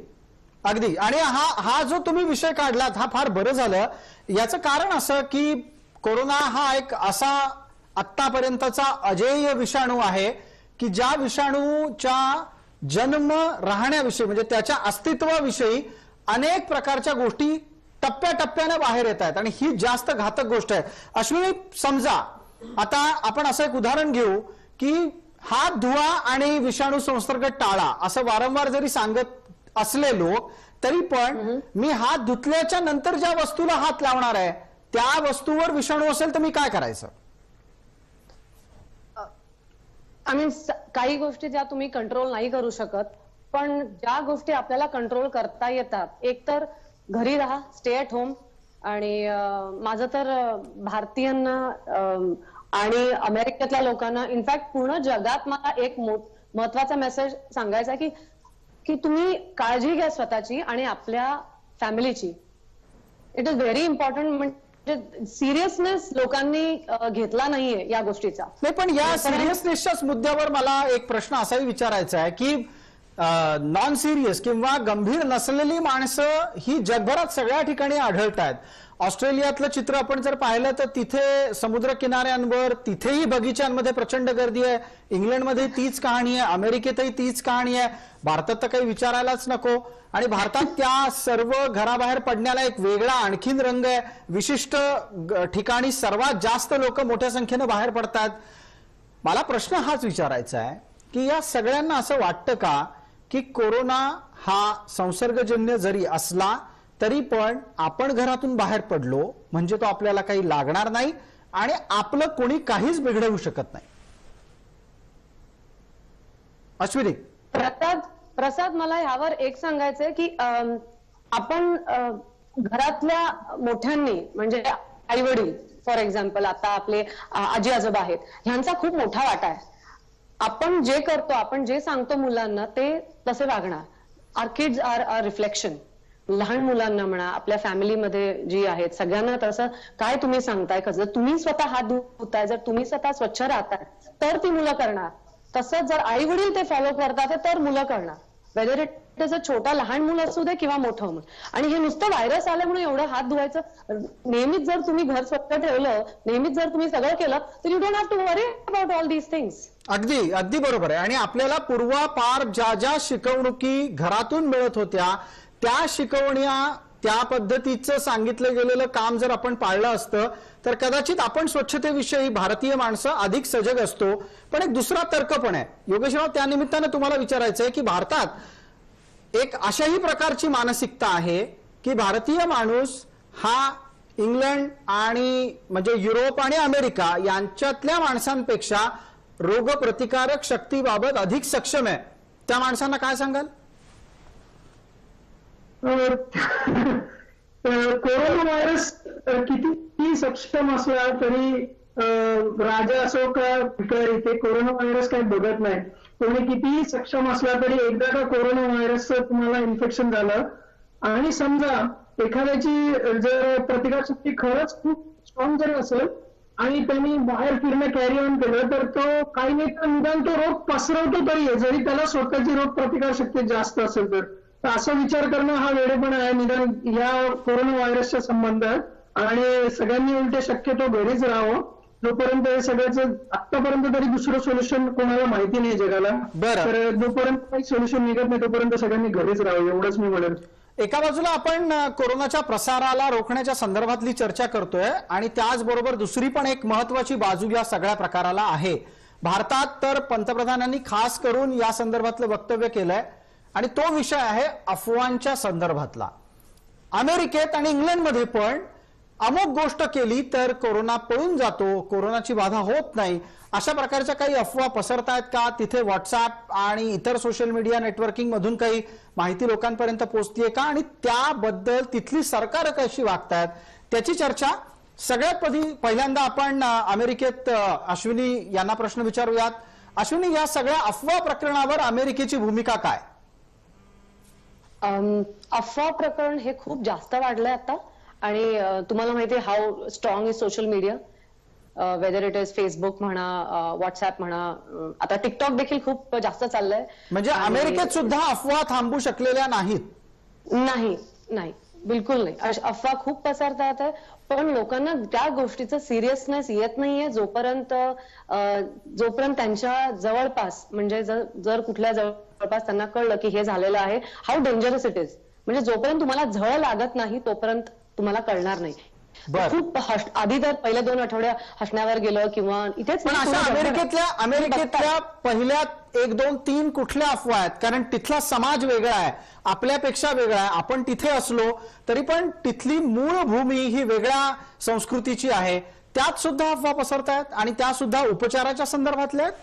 अगदी. आणि हा जो तुम्ही विषय काढलात हा फार बरं झालं. याचं कारण असं की कोरोना हा एक असा आतापर्यंतचा अजेय विषाणू आहे की ज्या विषाणूच्या जन्म राहण्याविषयी म्हणजे त्याच्या अस्तित्वाविषयी अनेक प्रकारच्या गोष्टी टप्प्याटप्प्याने बाहेर येत आहेत आणि ही जास्त घातक गोष्ट आहे. अश्विनी, समजा आता आपण असं एक उदाहरण घेऊ की हात धुवा आणि विषाणू संसर्ग टाळा असं वारंवार जरी सांगत असले लोक, तरी पण मी हात धुतल्याच्या नंतर ज्या वस्तूला हात लावणार आहे त्या वस्तूवर विषाणू असेल तर मी काय करायचं? काही गोष्टी ज्या तुम्ही कंट्रोल नाही करू शकत, पण ज्या गोष्टी आपल्याला कंट्रोल करता येतात, एक तर घरी राहा, स्टे ॲट होम. आणि माझं तर भारतीयांना आणि अमेरिकेतल्या लोकांना, इनफॅक्ट पूर्ण जगात मला एक महत्वाचा मेसेज सांगायचा आहे की तुम्ही काळजी घ्या स्वतःची आणि आपल्या फॅमिलीची. It is very important. म्हणजे सिरियसनेस लोकांनी घेतला नाहीये या गोष्टीचा. नाही, पण या सिरियसनेसच्याच मुद्द्यावर मला एक प्रश्न असाही विचारायचा आहे की नॉन सिरियस किंवा गंभीर नसलेली माणसं ही जगभरात सगळ्या ठिकाणी आढळत आहेत. ऑस्ट्रेलियातलं चित्र आपण जर पाहिलं तर तिथे समुद्र किनाऱ्यांवर तिथेही बगीच्यांमध्ये प्रचंड गर्दी आहे. इंग्लंडमध्ये तीच कहाणी आहे, अमेरिकेतही तीच कहाणी आहे, भारतात तर काही विचारायलाच नको. आणि भारतात त्या सर्व घराबाहेर पडण्याला एक वेगळा आणखीन रंग आहे. विशिष्ट ठिकाणी सर्वात जास्त लोक मोठ्या संख्येनं बाहेर पडतात. मला प्रश्न हाच विचारायचा आहे की या सगळ्यांना असं वाटतं का की कोरोना हा संसर्गजन्य जरी असला तरी पण आपण घरातून बाहेर पडलो म्हणजे तो आपल्याला काही लागणार नाही आणि आपलं कोणी काहीच बिघडवू शकत नाही? अश्विनी. प्रसाद, मला ह्यावर एक सांगायचंय की आपण घरातल्या मोठ्यांनी म्हणजे आई वडील फॉर एक्झाम्पल, आता आपले आजी आजोबा आहेत, ह्यांचा खूप मोठा वाटा आहे. आपण जे करतो, आपण जे सांगतो मुलांना ते तसे वागणार. आवर किड्स आर रिफ्लेक्शन. लहान मुलांना म्हणा, आपल्या फॅमिलीमध्ये जी आहेत सगळ्यांना तसं काय तुम्ही सांगताय, कसं तुम्ही स्वतः हात धुताय, जर तुम्ही स्वतः स्वच्छ राहताय तर ती मुलं करणार. तसंच जर आई वडील ते फॉलो करतात तर मुलं करणार. वेदर इट इज अ छोटा लहान मुलं असू दे किंवा मोठं मुलं. आणि हे नुसतं व्हायरस आल्यामुळे एवढं हात धुवायचं, नेहमीच जर तुम्ही घर स्वच्छ ठेवलं, नेहमीच जर तुम्ही सगळं केलं तर you don't have to worry about all these things. अगदी अगदी बरोबर आहे. आणि आपल्याला पूर्वापार ज्या ज्या शिकवणुकी घरातून मिळत होत्या त्या शिकवण्या, त्या पद्धतीचं सांगितलं गेलेलं काम जर आपण पाळलं असतं तर कदाचित आपण स्वच्छतेविषयी भारतीय माणसं अधिक सजग असतो. पण एक दुसरा तर्क पण आहे योगेशराव, त्या निमित्तानं तुम्हाला विचारायचं आहे की भारतात एक अशाही प्रकारची मानसिकता आहे की भारतीय माणूस हा इंग्लंड आणि म्हणजे युरोप आणि अमेरिका यांच्यातल्या माणसांपेक्षा रोगप्रतिकारक शक्तीबाबत अधिक सक्षम आहे. त्या माणसांना काय सांगाल? कोरोना व्हायरस किती सक्षम असला तरी राजा असो का भिकारी, ते कोरोना व्हायरस काही बघत नाही. कोणी कितीही सक्षम असला तरी एकदा का कोरोना व्हायरसचं तुम्हाला इन्फेक्शन झालं आणि समजा एखाद्याची जर प्रतिकारशक्ती खरंच खूप स्ट्रॉंग जरी असेल आणि त्यांनी बाहेर फिरणं कॅरी ऑन केलं तर तो काही नाही तर निदान तो रोग पसरवतो तरी आहे, जरी त्याला स्वतःची रोग प्रतिकारशक्ती जास्त असेल तर. असा विचार करणं हा वेडेपणा आहे निदान या कोरोना व्हायरसच्या संबंधात. आणि सगळ्यांनी उलटे शक्यतो घरीच राहावं जोपर्यंत हे सगळ्याचं आतापर्यंत तरी दुसरं सोल्युशन कोणाला माहिती नाही जगाला. बरं. तर जोपर्यंत काही सोल्युशन निघत नाही तोपर्यंत सगळ्यांनी घरीच राहावं एवढंच मी म्हणेन. एका बाजूला आपण कोरोनाच्या प्रसाराला रोखण्याच्या संदर्भातली चर्चा करतोय आणि त्याचबरोबर दुसरी पण एक महत्वाची बाजू या सगळ्या प्रकाराला आहे. भारतात तर पंतप्रधानांनी खास करून या संदर्भातलं वक्तव्य केलंय आणि तो विषय आहे अफवांच्या संदर्भातला. अमेरिकेत आणि इंग्लंडमध्ये पण अमुक गोष्ट केली तर कोरोना पळून जातो, कोरोनाची बाधा होत नाही, अशा प्रकारच्या काही अफवा पसरतायत का? तिथे व्हॉट्सअप आणि इतर सोशल मीडिया नेटवर्किंग मधून काही माहिती लोकांपर्यंत पोहोचतीये का? आणि त्याबद्दल तिथली सरकार कशी वागतायत त्याची चर्चा सगळ्यात पहिल्यांदा आपण अमेरिकेत अश्विनी यांना प्रश्न विचारूयात. अश्विनी, या सगळ्या अफवा प्रकरणावर अमेरिकेची भूमिका काय? अफवा प्रकरण हे खूप जास्त वाढलंय आता आणि तुम्हाला माहिती आहे how strong is social media, whether it is Facebook म्हणा, व्हॉट्सअप म्हणा, आता टिकटॉक देखील खूप जास्त चाललंय. म्हणजे अमेरिकेत सुद्धा अफवा थांबू शकलेल्या नाहीत? नाही नाही, बिलकुल नाही. अफवा खूप पसरतात आहे पण लोकांना त्या गोष्टीचं सिरियसनेस येत नाहीये जोपर्यंत त्यांच्या जवळपास, म्हणजे जर कुठल्या जवळपास त्यांना कळलं की हे झालेलं आहे, हाऊ डेंजरस इट इज, म्हणजे जोपर्यंत तुम्हाला झळ लागत नाही तोपर्यंत तुम्हाला कळणार नाही. खूप आधी तर पहिल्या 2 आठवड्या हसण्यावर गेलं किंवा इथेच. पण अशा अमेरिकेतल्या पहिल्या 1, 2, 3 कुठल्या अफवा आहेत? कारण तिथला समाज वेगळा आहे, आपल्यापेक्षा वेगळा आहे. आपण तिथे असलो तरी पण तिथली मूळ भूमी ही वेगळ्या संस्कृतीची आहे, त्यात सुद्धा अफवा पसरतायत आणि त्या सुद्धा उपचाराच्या संदर्भातल्या आहेत.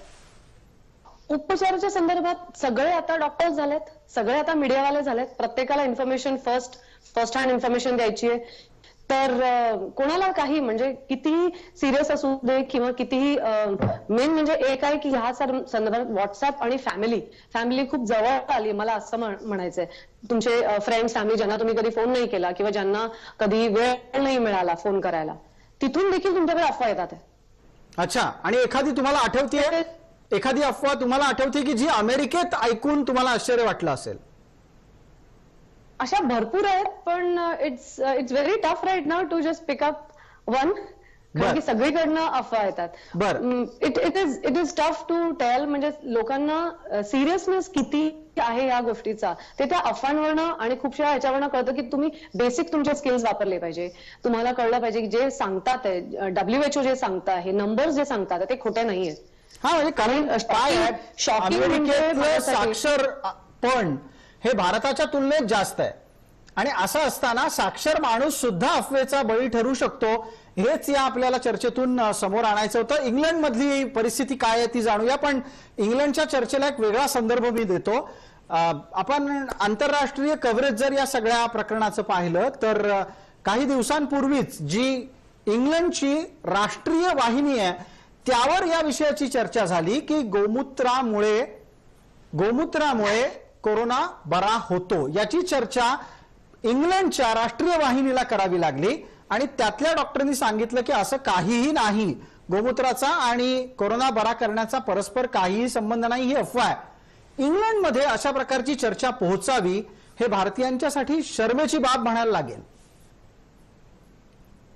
उपचाराच्या संदर्भात सगळे आता डॉक्टर्स झालेत, सगळे आता मीडियावाले झालेत, प्रत्येकाला इन्फॉर्मेशन फर्स्ट हँड इन्फॉर्मेशन द्यायची आहे. तर कोणाला काही म्हणजे कितीही सिरियस असू दे किंवा कितीही, मेन म्हणजे एक आहे की ह्या संदर्भात व्हॉट्सअप आणि फॅमिली खूप जवळ आली, मला असं म्हणायचंय. तुमचे फ्रेंड्स, फॅमिली ज्यांना तुम्ही कधी फोन नाही केला किंवा ज्यांना कधी वेळ नाही मिळाला फोन करायला, तिथून देखील तुमच्याकडे अफवा येतात. अच्छा, आणि एखादी तुम्हाला आठवतीये, एखादी अफवा तुम्हाला आठवते की जी अमेरिकेत ऐकून तुम्हाला आश्चर्य वाटलं असेल? अशा भरपूर आहेत पण it's very tough right now to just pick up one, कारण की सगळीकडनं अफवा येतात. It is tough to tell, म्हणजे लोकांना सिरियसनेस किती आहे या गोष्टीचा ते त्या अफवांवरनं आणि खूपशा ह्याच्यावरनं कळतं की तुम्ही बेसिक तुमचे स्किल्स वापरले पाहिजे. तुम्हाला कळलं पाहिजे की जे सांगतात आहे, WHO जे सांगतात, हे नंबर्स जे सांगतात ते खोटे नाहीये. हा, म्हणजे कारण काय आहे, अमेरिकेतलं साक्षर पण हे भारताच्या तुलनेत जास्त आहे आणि असं असताना साक्षर माणूस सुद्धा अफवेचा बळी ठरू शकतो, हेच या आपल्याला चर्चेतून समोर आणायचं होतं. इंग्लंड मधली परिस्थिती काय आहे ती जाणूया, पण इंग्लंडच्या चर्चेला एक वेगळा संदर्भ मी देतो. आपण आंतरराष्ट्रीय कव्हरेज जर या सगळ्या प्रकरणाचं पाहिलं तर काही दिवसांपूर्वीच जी इंग्लंडची राष्ट्रीय वाहिनी आहे त्यावर या विषयाची चर्चा झाली की गोमूत्रामुळे कोरोना बरा होतो, याची चर्चा इंग्लंडच्या राष्ट्रीय वाहिनीला करावी लागली आणि त्यातल्या डॉक्टरांनी सांगितलं की असं काहीही नाही, गोमूत्राचा आणि कोरोना बरा करण्याचा परस्पर काहीही संबंध नाही, ही अफवा आहे. इंग्लंडमध्ये अशा प्रकारची चर्चा पोहोचावी हे भारतीयांच्यासाठी शर्मेची बाब म्हणायला लागेल.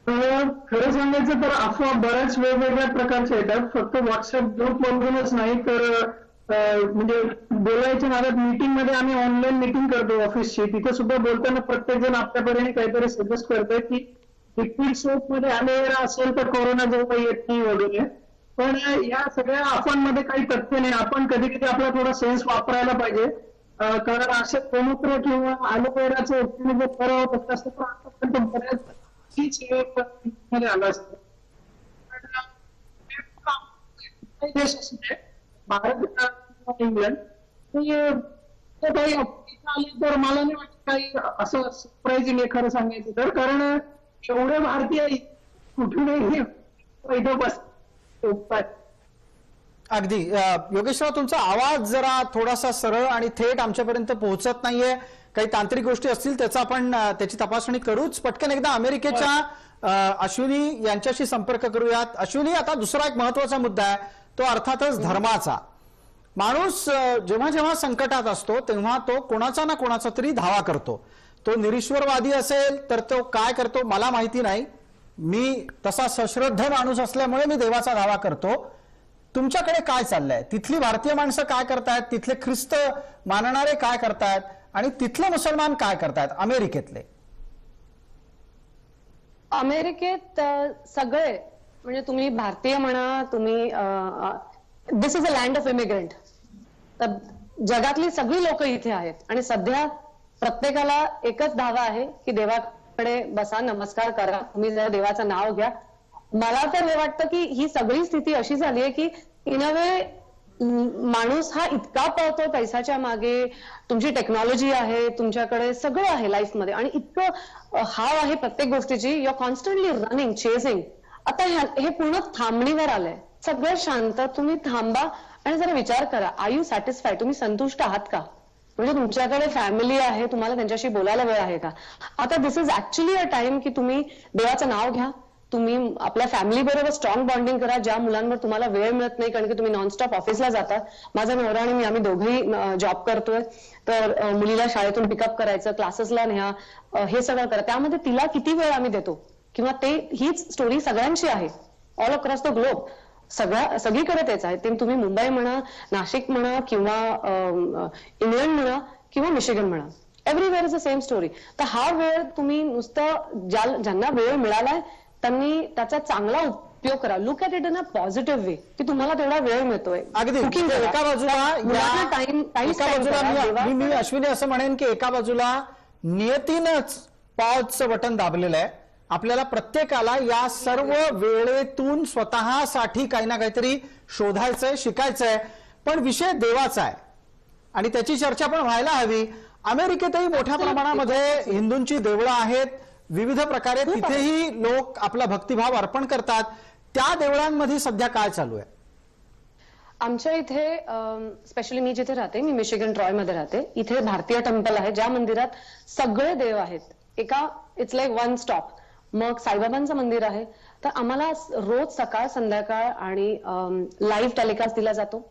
खरं सांगायचं तर अफवा बऱ्याच वेगवेगळ्या प्रकारच्या येतात, फक्त व्हॉट्सअप ग्रुप मधूनच नाही तर म्हणजे बोलायच्या नादात मीटिंग मध्ये आम्ही ऑनलाईन मीटिंग करतो ऑफिसची, तिथे सुद्धा बोलताना प्रत्येक जण आपल्यापर्यंत काहीतरी सजेस्ट करतोय की लिक्विड सोप मध्ये ॲलोवेरा असेल तर कोरोना जवळ येत नाही वगैरे. पण या सगळ्या अफवांमध्ये काही तथ्य नाही. आपण कधी कधी आपला थोडा सेन्स वापरायला पाहिजे, कारण असे गोमूत्र किंवा ॲलोवेराचे जर खरं होत असतं तर आतापर्यंत बऱ्याच आलं असतं. देश असू दे, भारत इंग्लंड, तर काही अपडेट आली तर मला नाही वाटत काही असं सरप्राईजिंग आहे खरं सांगायचं तर, कारण एवढे भारतीय कुठूनही इथं बस. अगदी योगेश्वर, तुमचा आवाज जरा थोडासा सरळ आणि थेट आमच्यापर्यंत पोहोचत नाहीये. काही तांत्रिक गोष्टी असतील त्याचा आपण त्याची तपासणी करूच. पटकन एकदा अमेरिकेच्या अश्विनी यांच्याशी संपर्क करूयात. अश्विनी, आता दुसरा एक महत्वाचा मुद्दा आहे, तो अर्थातच धर्माचा. माणूस जेव्हा जेव्हा संकटात असतो तेव्हा तो कोणाचा ना कोणाचा तरी धावा करतो. तो निरीश्वरवादी असेल तर तो काय करतो मला माहिती नाही. मी तसा सश्रद्ध माणूस असल्यामुळे मी देवाचा धावा करतो. तुमच्याकडे काय चाललंय? तिथली भारतीय माणसं काय करतायत? तिथले ख्रिस्त मानणारे काय करतायत? आणि तिथले मुसलमान काय करतायत अमेरिकेतले? अमेरिकेत सगळे, म्हणजे तुम्ही भारतीय म्हणा, तुम्ही this is a land of immigrant. तर जगातली सगळी लोक इथे आहेत आणि सध्या प्रत्येकाला एकच धावा आहे की देवाकडे बसा, नमस्कार करा, तुम्ही जरा देवाचं नाव घ्या. मला तर हे वाटतं की ही सगळी स्थिती अशी झाली आहे की इन अ वे माणूस हा इतका पळतो पैशाच्या मागे, तुमची टेक्नॉलॉजी आहे, तुमच्याकडे सगळं आहे लाईफमध्ये आणि इतकं हाव आहे प्रत्येक गोष्टीची, you are constantly running, chasing. आता हे पूर्ण थांबणीवर आलंय. सगळं शांत, तुम्ही थांबा आणि जरा विचार करा, आर यू सॅटिस्फाईड? तुम्ही संतुष्ट आहात का? म्हणजे तुमच्याकडे फॅमिली आहे, तुम्हाला त्यांच्याशी बोलायला वेळ आहे का? आता दिस इज ऍक्च्युअली अ टाइम की तुम्ही देवाचं नाव घ्या, तुम्ही आपल्या फॅमिली बरोबर स्ट्रॉंग बॉन्डिंग करा. ज्या मुलांवर तुम्हाला वेळ मिळत नाही कारण की तुम्ही नॉनस्टॉप ऑफिसला जातात. माझा नवरा आणि मी, आम्ही दोघंही जॉब करतोय, तर मुलीला शाळेतून पिकअप करायचं, क्लासेसला न्या, हे सगळं करा. त्यामध्ये तिला किती वेळ आम्ही देतो किंवा हीच स्टोरी सगळ्यांची आहे ऑल अक्रॉस द ग्लोब. सगळीकडे तेच आहे. ते तुम्ही मुंबई म्हणा, नाशिक म्हणा, किंवा इंग्लंड म्हणा, किंवा मिशिगन म्हणा, everywhere is the same story. तर हा वेळ तुम्ही नुसतं ज्यांना वेळ मिळालाय त्यांनी त्याचा चांगला उपयोग करा. Look at it in a positive way की तुम्हाला तेवढा वेळ मिळतोय. अगदी. एका बाजूला मी अश्विनी असं म्हणेन की एका बाजूला नियतीनंच पॉजचं बटन दाबलेलं आहे. आपल्याला प्रत्येकाला या सर्व वेळेतून स्वतःसाठी काही ना काहीतरी शोधायचंय, शिकायचंय. पण विषय देवाचा आहे आणि त्याची चर्चा पण व्हायला हवी. अमेरिकेतही मोठ्या प्रमाणामध्ये हिंदूंची देवळं आहेत. विविध प्रकारे तिथेही लोक आपला भक्तिभाव अर्पण करतात. त्या देवळांमध्ये सध्या काय चालू आहे? आमच्या इथे स्पेशली मी जिथे राहते, मी मिशिगन ट्रॉय मध्ये राहते, इथे भारतीय टेम्पल आहे ज्या मंदिरात सगळे देव आहेत. It's like one stop. मग साईबाबांचं मंदिर आहे. तर आम्हाला रोज सकाळ संध्याकाळ आणि लाईव्ह टेलिकास्ट दिला जातो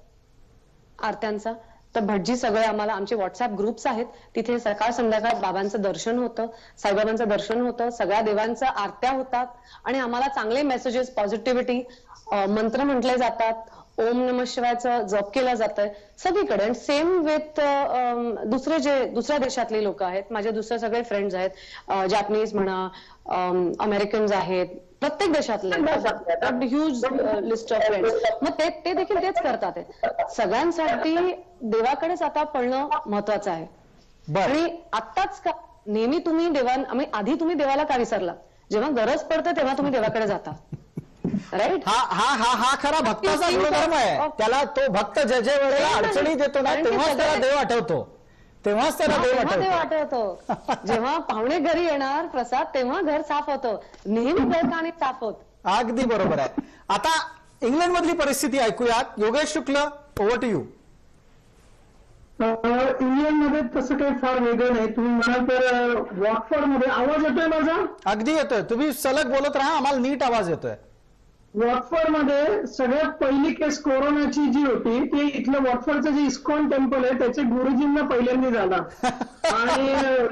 आरत्यांचा. तर भटजी सगळे आम्हाला, आमचे व्हॉट्सअप ग्रुप्स आहेत, तिथे सकाळ संध्याकाळ बाबांचं दर्शन होतं, साईबाबांचं दर्शन होतं, सगळ्या देवांच्या आरत्या होतात आणि आम्हाला चांगले मेसेजेस, पॉझिटिव्हिटी, मंत्र म्हटले जातात, ओम नमः शिवायचं जप केलं जातंय सगळीकडे. सेम विथ दुसऱ्या देशातली लोक आहेत, माझे दुसरे सगळे फ्रेंड्स आहेत, जॅपनीज म्हणा, अमेरिकन्स आहेत, प्रत्येक देशातले ह्यूज लिस्ट ऑफ फ्रेंड्स. मग ते देखील तेच करतात. सगळ्यांसाठी देवाकडेच आता पळणं महत्वाचं आहे. आणि आत्ताच का नेहमी तुम्ही आधी तुम्ही देवाला का विसरला? जेव्हा गरज पडते तेव्हा तुम्ही देवाकडे जाता. राईट. हा खरा भक्ताचा गुणधर्म आहे. त्याला तो भक्त जे वेळेला अडचणी देतो ना तेव्हाच त्याला देव आठवतो. तेव्हाच त्याला देव आठवतो. जेव्हा पाहुणे घरी येणार प्रसाद, तेव्हा घर साफ होतं. नेहमी घर का नाही साफ होत? अगदी बरोबर आहे. आता इंग्लंड मधली परिस्थिती ऐकूयात. योगेश शुक्ल, ओव्हर टू यू. इंग्लंडमध्ये तसं काही फार वेगळं नाही. तुम्ही म्हणाल तर वॉटफोर्ड मध्ये, आवाज येतोय माझा? अगदी येतोय. तुम्ही सलग बोलत राहा, आम्हाला नीट आवाज येतोय. वॉटफोर्ड मध्ये सगळ्यात पहिली केस कोरोनाची जी होती ती इथलं वॉटफोर्डचं जे इस्कॉन टेम्पल आहे त्याचे गुरुजींना पहिल्यांदा झाला. आणि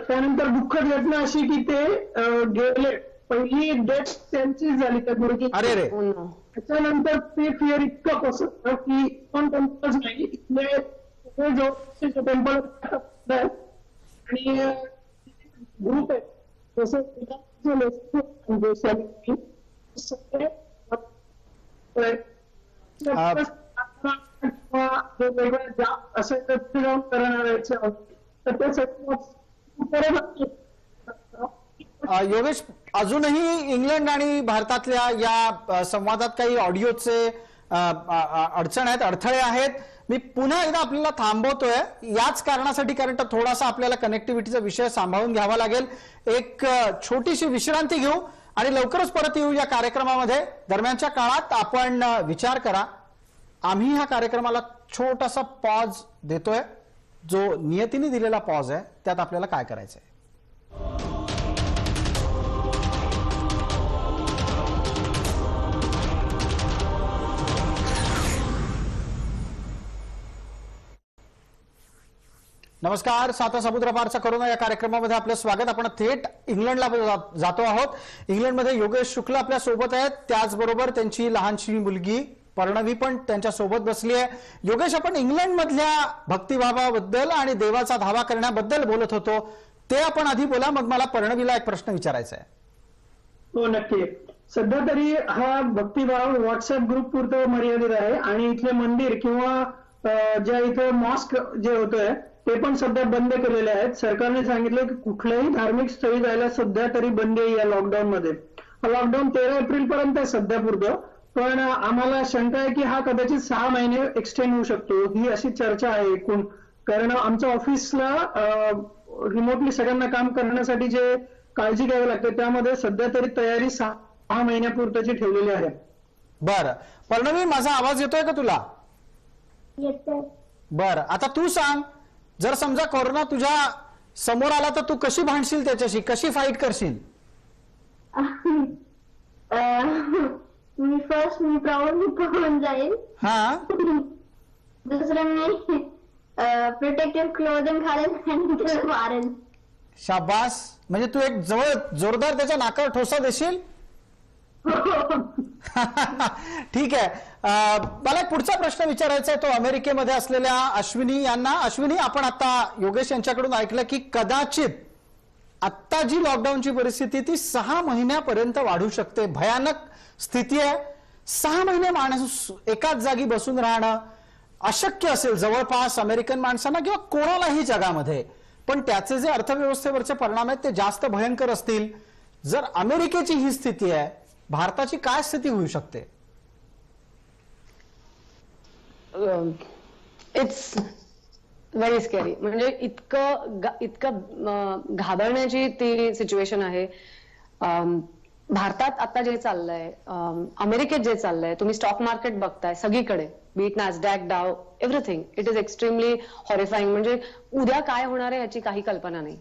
त्यानंतर दुःखद घटना अशी की ते गेले, पहिली डेथ त्यांचीच झाली त्या गुरुजी. अरे रे. त्याच्यानंतर ते फिअर इतकं पसरलं की इस्कॉन टेम्पलच नाही, इथले जो टेम्पल आणि ग्रुप आहे जसं योगेश, अजूनही इंग्लंड आणि भारतातल्या या संवादात काही ऑडिओचे अडचण आहेत, अडथळे आहेत. मी पुन्हा एकदा आपल्याला थांबवतोय याच कारणासाठी, कारण थोडासा आपल्याला कनेक्टिव्हिटीचा विषय सांभाळून घ्यावा लागेल. एक छोटीशी विश्रांती घेऊ आणि लवकरच परत येऊ या कार्यक्रमामध्ये. दरम्यानच्या काळात आपण विचार करा, आम्ही ह्या कार्यक्रमाला छोटासा पॉज देतोय, जो नियतीने दिलेला पॉज आहे, त्यात आपल्याला काय करायचंय. नमस्कार. साता समुद्रापारचा करोना या कार्यक्रमामध्ये आपलं स्वागत. आपण थेट इंग्लंडला जातो आहोत. इंग्लंडमध्ये योगेश शुक्ल आपल्या सोबत आहेत, त्याचबरोबर त्यांची लहानशी मुलगी पर्णवी पण त्यांच्या सोबत बसली आहे. योगेश, आपण इंग्लंडमधल्या भक्तिभावाबद्दल आणि देवाचा धावा करण्याबद्दल बोलत होतो, ते आपण आधी बोला, मग मला पर्णवीला एक प्रश्न विचारायचा आहे. हो, नक्की. सध्या तरी हा भक्तिभाव व्हॉट्सअप ग्रुप पुरतं मर्यादित आहे आणि इथले मंदिर किंवा ज्या इथे मॉस्क जे होतंय ते पण सध्या बंद केलेले आहेत. सरकारने सांगितलं की कुठल्याही धार्मिक स्थळी जायला सध्या तरी बंदी आहे या लॉकडाऊन मध्ये. हा लॉकडाऊन 13 एप्रिल पर्यंत आहे सध्या पुरतं, पण आम्हाला शंका आहे की हा कदाचित 6 महिने एक्सटेंड होऊ शकतो, ही अशी चर्चा आहे एकूण. कारण आमच्या ऑफिसला रिमोटली सगळ्यांना काम करण्यासाठी जे काळजी घ्यावी लागते त्यामध्ये सध्या तरी तयारी 6 महिन्यापुरतची ठेवलेली आहे. बरं पर्णवी, माझा आवाज येतोय का तुला? येतोय. बरं, आता तू सांग, जर समजा कोरोना तुझ्या समोर आला तर तू कशी भांडशील त्याच्याशी, कशी फाईट करशील? मी प्राऊडली पळून जाईल. हा, दुसरं मी प्रोटेक्टिव्ह क्लोथिंग घालेन आणि त्याला मारेन. शाबास. म्हणजे तू एक जोरदार त्याच्या नाकावर ठोसा देशील. ठीक आहे. मला एक पुढचा प्रश्न विचारायचा आहे, तो अमेरिकेमध्ये असलेल्या अश्विनी यांना. अश्विनी, आपण आता योगेश यांच्याकडून ऐकलं की कदाचित आत्ता जी लॉकडाऊनची परिस्थिती ती 6 महिन्यापर्यंत वाढू शकते. भयानक स्थिती आहे. 6 महिने माणूस एकाच जागी बसून राहणं अशक्य असेल जवळपास अमेरिकन माणसांना किंवा कोणालाही जगामध्ये. पण त्याचे जे अर्थव्यवस्थेवरचे परिणाम आहेत ते जास्त भयंकर असतील. जर अमेरिकेची ही स्थिती आहे, भारताची काय स्थिती होऊ शकते? It's very scary. म्हणजे इतकं घाबरण्याची ती सिच्युएशन आहे. भारतात आता जे चाललंय, अमेरिकेत जे चाललंय, तुम्ही स्टॉक मार्केट बघताय सगळीकडे, बीट नॅसडॅक, डाव, everything, it is extremely horrifying. म्हणजे उद्या काय होणार आहे याची काही कल्पना नाही.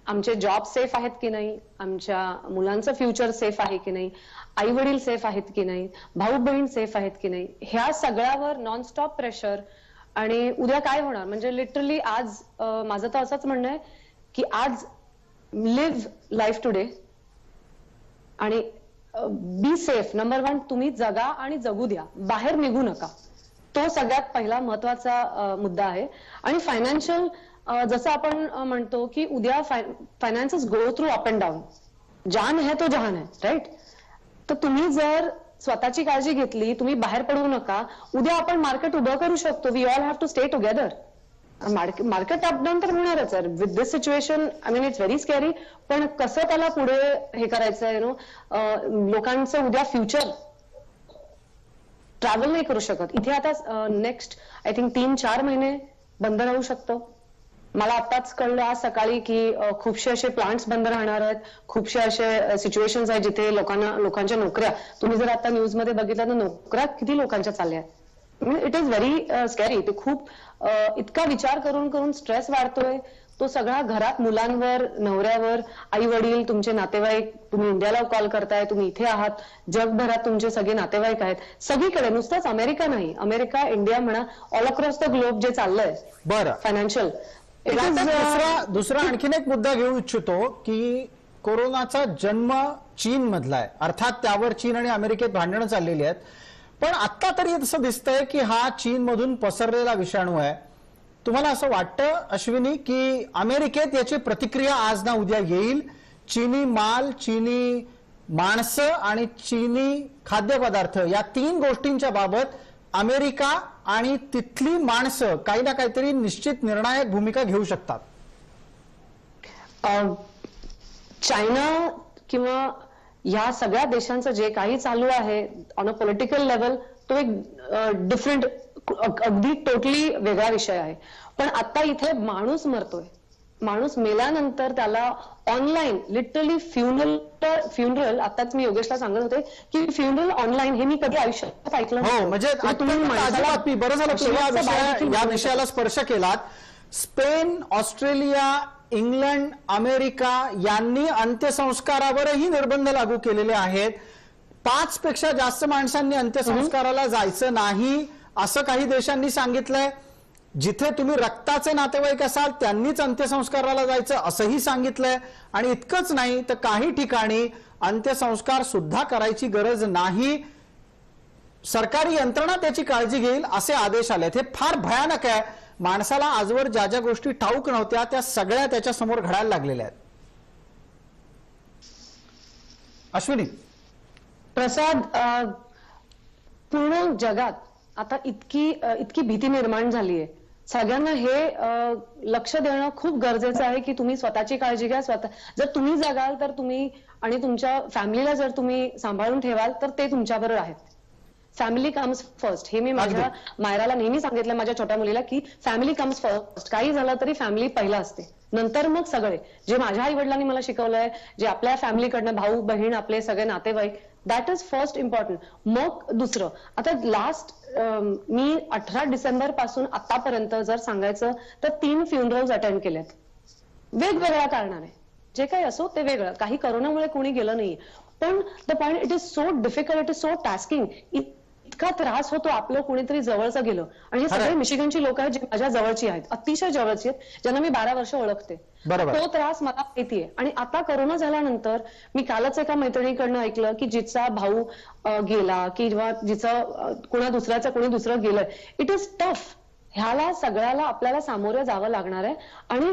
आमचे जॉब सेफ आहेत की नाही, आमच्या मुलांचं फ्युचर सेफ आहे की नाही, आई वडील सेफ आहेत की नाही, भाऊ बहीण सेफ आहेत की नाही, ह्या सगळ्यावर नॉनस्टॉप प्रेशर. आणि उद्या काय होणार म्हणजे लिटरली आज माझं तर असंच म्हणणं आहे की आज लिव्ह लाईफ टुडे आणि बी सेफ. नंबर 1, तुम्ही जगा आणि जगू द्या, बाहेर निघू नका. तो सगळ्यात पहिला महत्वाचा मुद्दा आहे. आणि फायनान्शियल, जसं आपण म्हणतो की उद्या finances go through up and down, जान है तो जहान है, राईट? तर तुम्ही जर स्वतःची काळजी घेतली, तुम्ही बाहेर पडू नका, उद्या आपण मार्केट उभं करू शकतो. We all have to stay together. Market up down तर होणारच आहे with this situation. I mean it's very scary. पण कसं त्याला पुढे हे करायचं, लोकांचं उद्या फ्युचर, ट्रॅव्हल नाही करू शकत. इथे आता नेक्स्ट आय थिंक 3-4 महिने बंद राहू शकतो. मला आताच कळलं आज सकाळी की खूपशे असे प्लांट्स बंद राहणार आहेत, खूपशे असे सिच्युएशन्स आहेत जिथे लोकांच्या नोकऱ्या, तुम्ही जर आता न्यूज मध्ये बघितलं तर नोकऱ्या किती लोकांच्या चालल्या आहेत. It is very scary. ते खूप इतका विचार करून स्ट्रेस वाढतोय तो सगळा घरात, मुलांवर, नवऱ्यावर, आई वडील, तुमचे नातेवाईक. तुम्ही इंडियाला कॉल करताय, तुम्ही इथे आहात, जगभरात तुमचे सगळे नातेवाईक आहेत, सगळीकडे. नुसतंच अमेरिका नाही, अमेरिका, इंडिया म्हणा, ऑल अक्रॉस द ग्लोब जे चाललंय बरं फायनान्शियल. दुसरा आणखीन एक मुद्दा घेऊ इच्छितो की कोरोनाचा जन्म चीन मधला आहे. अर्थात त्यावर चीन आणि अमेरिकेत भांडणं चाललेली आहेत. पण आता तरी असं दिसतंय की हा चीन मधून पसरलेला विषाणू आहे. तुम्हाला असं वाटतं अश्विनी की अमेरिकेत याची प्रतिक्रिया आज ना उद्या येईल? चीनी माल, चीनी माणसं आणि चीनी खाद्यपदार्थ या 3 गोष्टींच्या बाबत अमेरिका आणि तिथली माणसं काही ना काहीतरी निश्चित निर्णायक भूमिका घेऊ शकतात. चायना किंवा या सगळ्या देशांचं जे काही चालू आहे ऑन अ पॉलिटिकल लेवल, तो एक डिफरंट अगदी टोटली वेगळा विषय आहे. पण आता इथे माणूस मरतोय, माणूस मेल्यानंतर त्याला ऑनलाईन लिटरली फ्युनरल आताच मी योगेशला सांगत होते की फ्युनरल ऑनलाईन हे मी कधी आयुष्यात ऐकलं हो, म्हणजे ताजी बातमी. बरं झालं तुम्ही या विषयाला स्पर्श केलात. स्पेन, ऑस्ट्रेलिया, इंग्लंड, अमेरिका यांनी अंत्यसंस्कारावरही निर्बंध लागू केलेले आहेत. 5 पेक्षा जास्त माणसांनी अंत्यसंस्काराला जायचं नाही असं काही देशांनी सांगितलंय. जिथे तुम्ही रक्ताचे नातेवाईक असाल त्यांनीच अंत्यसंस्काराला जायचं असंही सांगितलंय. आणि इतकंच नाही तर काही ठिकाणी अंत्यसंस्कार सुद्धा करायची गरज नाही, सरकारी यंत्रणा त्याची काळजी घेईल असे आदेश आलेत. हे फार भयानक आहे. माणसाला आजवर ज्या ज्या गोष्टी ठाऊक नव्हत्या त्या सगळ्या त्याच्या समोर घडायला लागलेल्या आहेत. अश्विनी. प्रसाद, पूर्ण जगात आता इतकी भीती निर्माण झालीये. सगळ्यांना हे लक्ष देणं खूप गरजेचं आहे की तुम्ही स्वतःची काळजी घ्या. जर तुम्ही जगाल तर तुम्ही आणि तुमच्या फॅमिलीला जर तुम्ही सांभाळून ठेवाल तर ते तुमच्याबरोबर आहेत. Family comes first. हे मी माझ्या मायराला नेहमी सांगितलं, माझ्या छोट्या मुलीला, की फॅमिली कम्स फर्स्ट. काही झालं तरी फॅमिली पहिला असते, नंतर मग सगळे. जे माझ्या आई वडिलांनी मला शिकवलंय, जे आपल्या फॅमिलीकडनं भाऊ बहीण आपले सगळे नातेवाईक, दॅट इज फर्स्ट इम्पॉर्टंट. मग दुसरं, आता लास्ट मी 18 डिसेंबर पासून आतापर्यंत जर सांगायचं तर 3 फ्युनरल्स अटेंड केलेत, वेगवेगळ्या कारणाने. जे काही असो ते वेगळं, काही करोनामुळे कोणी गेलं नाही. पण the point, it is so difficult, it is so tasking. इतका त्रास होतो आपलं कोणीतरी जवळचं गेलं. आणि हे सगळे मिशिगनची लोक आहेत, जे माझ्या जवळची आहेत, अतिशय जवळची आहेत, ज्यांना मी 12 वर्ष ओळखते. तो त्रास मला माहितीये. आणि आता करोना झाल्यानंतर मी कालच एका मैत्रिणीकडनं ऐकलं की जिचा भाऊ गेला किंवा जिचं कोणी दुसरं गेलंय. It is tough. ह्याला सगळ्याला आपल्याला सामोरं जावं लागणार आहे. आणि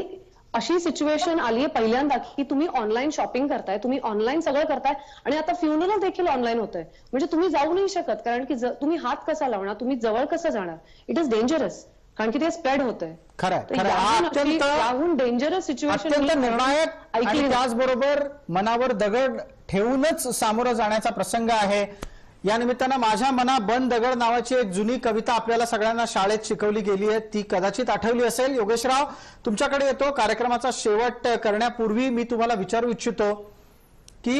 अशी सिच्युएशन आली आहे पहिल्यांदा की तुम्ही ऑनलाईन शॉपिंग करताय, तुम्ही ऑनलाईन सगळं करताय, आणि आता फ्युनरल देखील ऑनलाईन होतंय. म्हणजे तुम्ही जाऊ नाही शकत, कारण की तुम्ही हात कसा लावणार, तुम्ही जवळ कसं जाणार. इट इज डेंजरस, कारण की ते स्प्रेड होतंय. याहून डेंजरस सिच्युएशन, अत्यंत निर्णायक आणि त्याचबरोबर मनावर दगड ठेवूनच सामोरं जाण्याचा प्रसंग आहे. या निमित्तानं माझ्या मना बंद दगड नावाची एक जुनी कविता आपल्याला सगळ्यांना शाळेत शिकवली गेली आहे, ती कदाचित आठवली असेल. योगेशराव, तुमच्याकडे येतो. कार्यक्रमाचा शेवट करण्यापूर्वी मी तुम्हाला विचारू इच्छितो की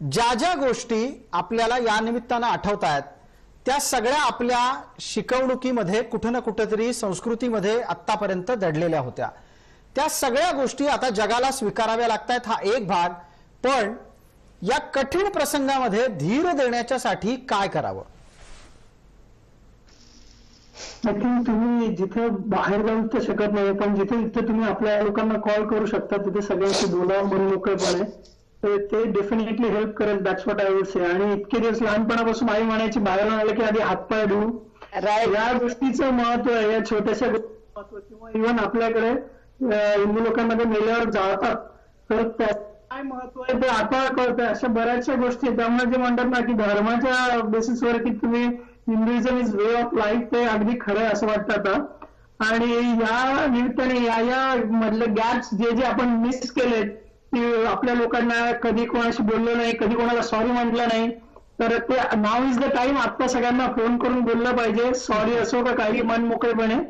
ज्या ज्या गोष्टी आपल्याला या निमित्तानं आठवतायत त्या सगळ्या आपल्या शिकवणुकीमध्ये कुठं ना कुठेतरी संस्कृतीमध्ये आतापर्यंत दडलेल्या होत्या. त्या सगळ्या गोष्टी आता जगाला स्वीकाराव्या लागतायत, हा एक भाग. पण या कठीण प्रसंगामध्ये धीर देण्याच्यासाठी काय करावं? नक्की तुम्ही जिथे बाहेर जाऊ तर शकत नाही, पण जिथे तुम्ही आपल्या लोकांना कॉल करू शकता तिथे सगळ्यांशी बोलावं मनमोकळेपणे, ते डेफिनेटली हेल्प करेल. That's what I would say. आणि इतके दिवस लहानपणापासून आई म्हणायची बाहेर आलं की आधी हातपाय धुवू. या गोष्टीचं महत्व आहे, या छोट्याशा महत्व. किंवा इव्हन आपल्याकडे हिंदू लोकांमध्ये मेल्यावर जाळतात, तर काय महत्व आहे ते आता कळतंय. अशा बऱ्याचशा गोष्टी. त्यामुळे जे म्हणतात ना की धर्माच्या बेसिसवर की तुम्ही Hinduism is way of life, ते अगदी खरं आहे असं वाटतं आता. आणि या निमित्ताने या मधले गॅप्स जे आपण मिस केलेत, की आपल्या लोकांना कधी कोणाशी बोललो नाही, कधी कोणाला सॉरी म्हटलं नाही, तर ते नाव इज द टाइम. आता सगळ्यांना फोन करून बोललं पाहिजे, सॉरी असो का काही, मन मोकळेपणे.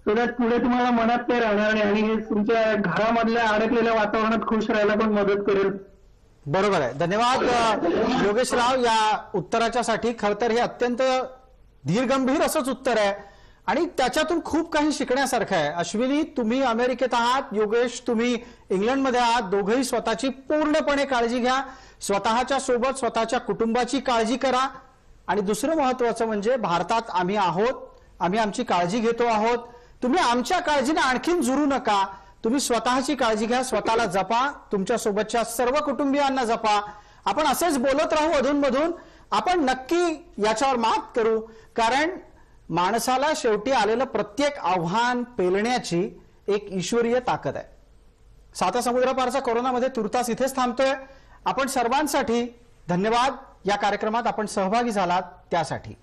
सो दॅट पुढे तुम्हाला मनात ते राहणार नाही आणि तुमच्या घरामधल्या अडकलेल्या वातावरणात खुश राहायला पण मदत करेल. बरोबर आहे. धन्यवाद योगेशराव या उत्तराच्यासाठी. खर तर हे अत्यंत धीरगंभीर असंच उत्तर आहे आणि त्याच्यातून खूप काही शिकण्यासारखं आहे. अश्विनी, तुम्ही अमेरिकेत आहात, योगेश तुम्ही इंग्लंडमध्ये आहात. दोघंही स्वतःची पूर्णपणे काळजी घ्या, स्वतःच्या सोबत स्वतःच्या कुटुंबाची काळजी करा. आणि दुसरं महत्वाचं म्हणजे भारतात आम्ही आहोत, आम्ही आमची काळजी घेतो आहोत. तुम्ही आमच्या काळजीने आणखीन जुरू नका. तुम्ही स्वतःची काळजी घ्या, स्वतःला जपा, तुमच्या सोबतच्या सर्व कुटुंबियांना जपा. आपण असेच बोलत राहू अधूनमधून. आपण नक्की याच्यावर मात करू, कारण माणसाला शेवटी आलेलं प्रत्येक आव्हान पेलण्याची एक ईश्वरीय ताकद आहे. साता समुद्रापारचा कोरोनामध्ये तुर्तास इथेच थांबतोय. आपण सर्वांसाठी धन्यवाद. या कार्यक्रमात आपण सहभागी झालात त्यासाठी.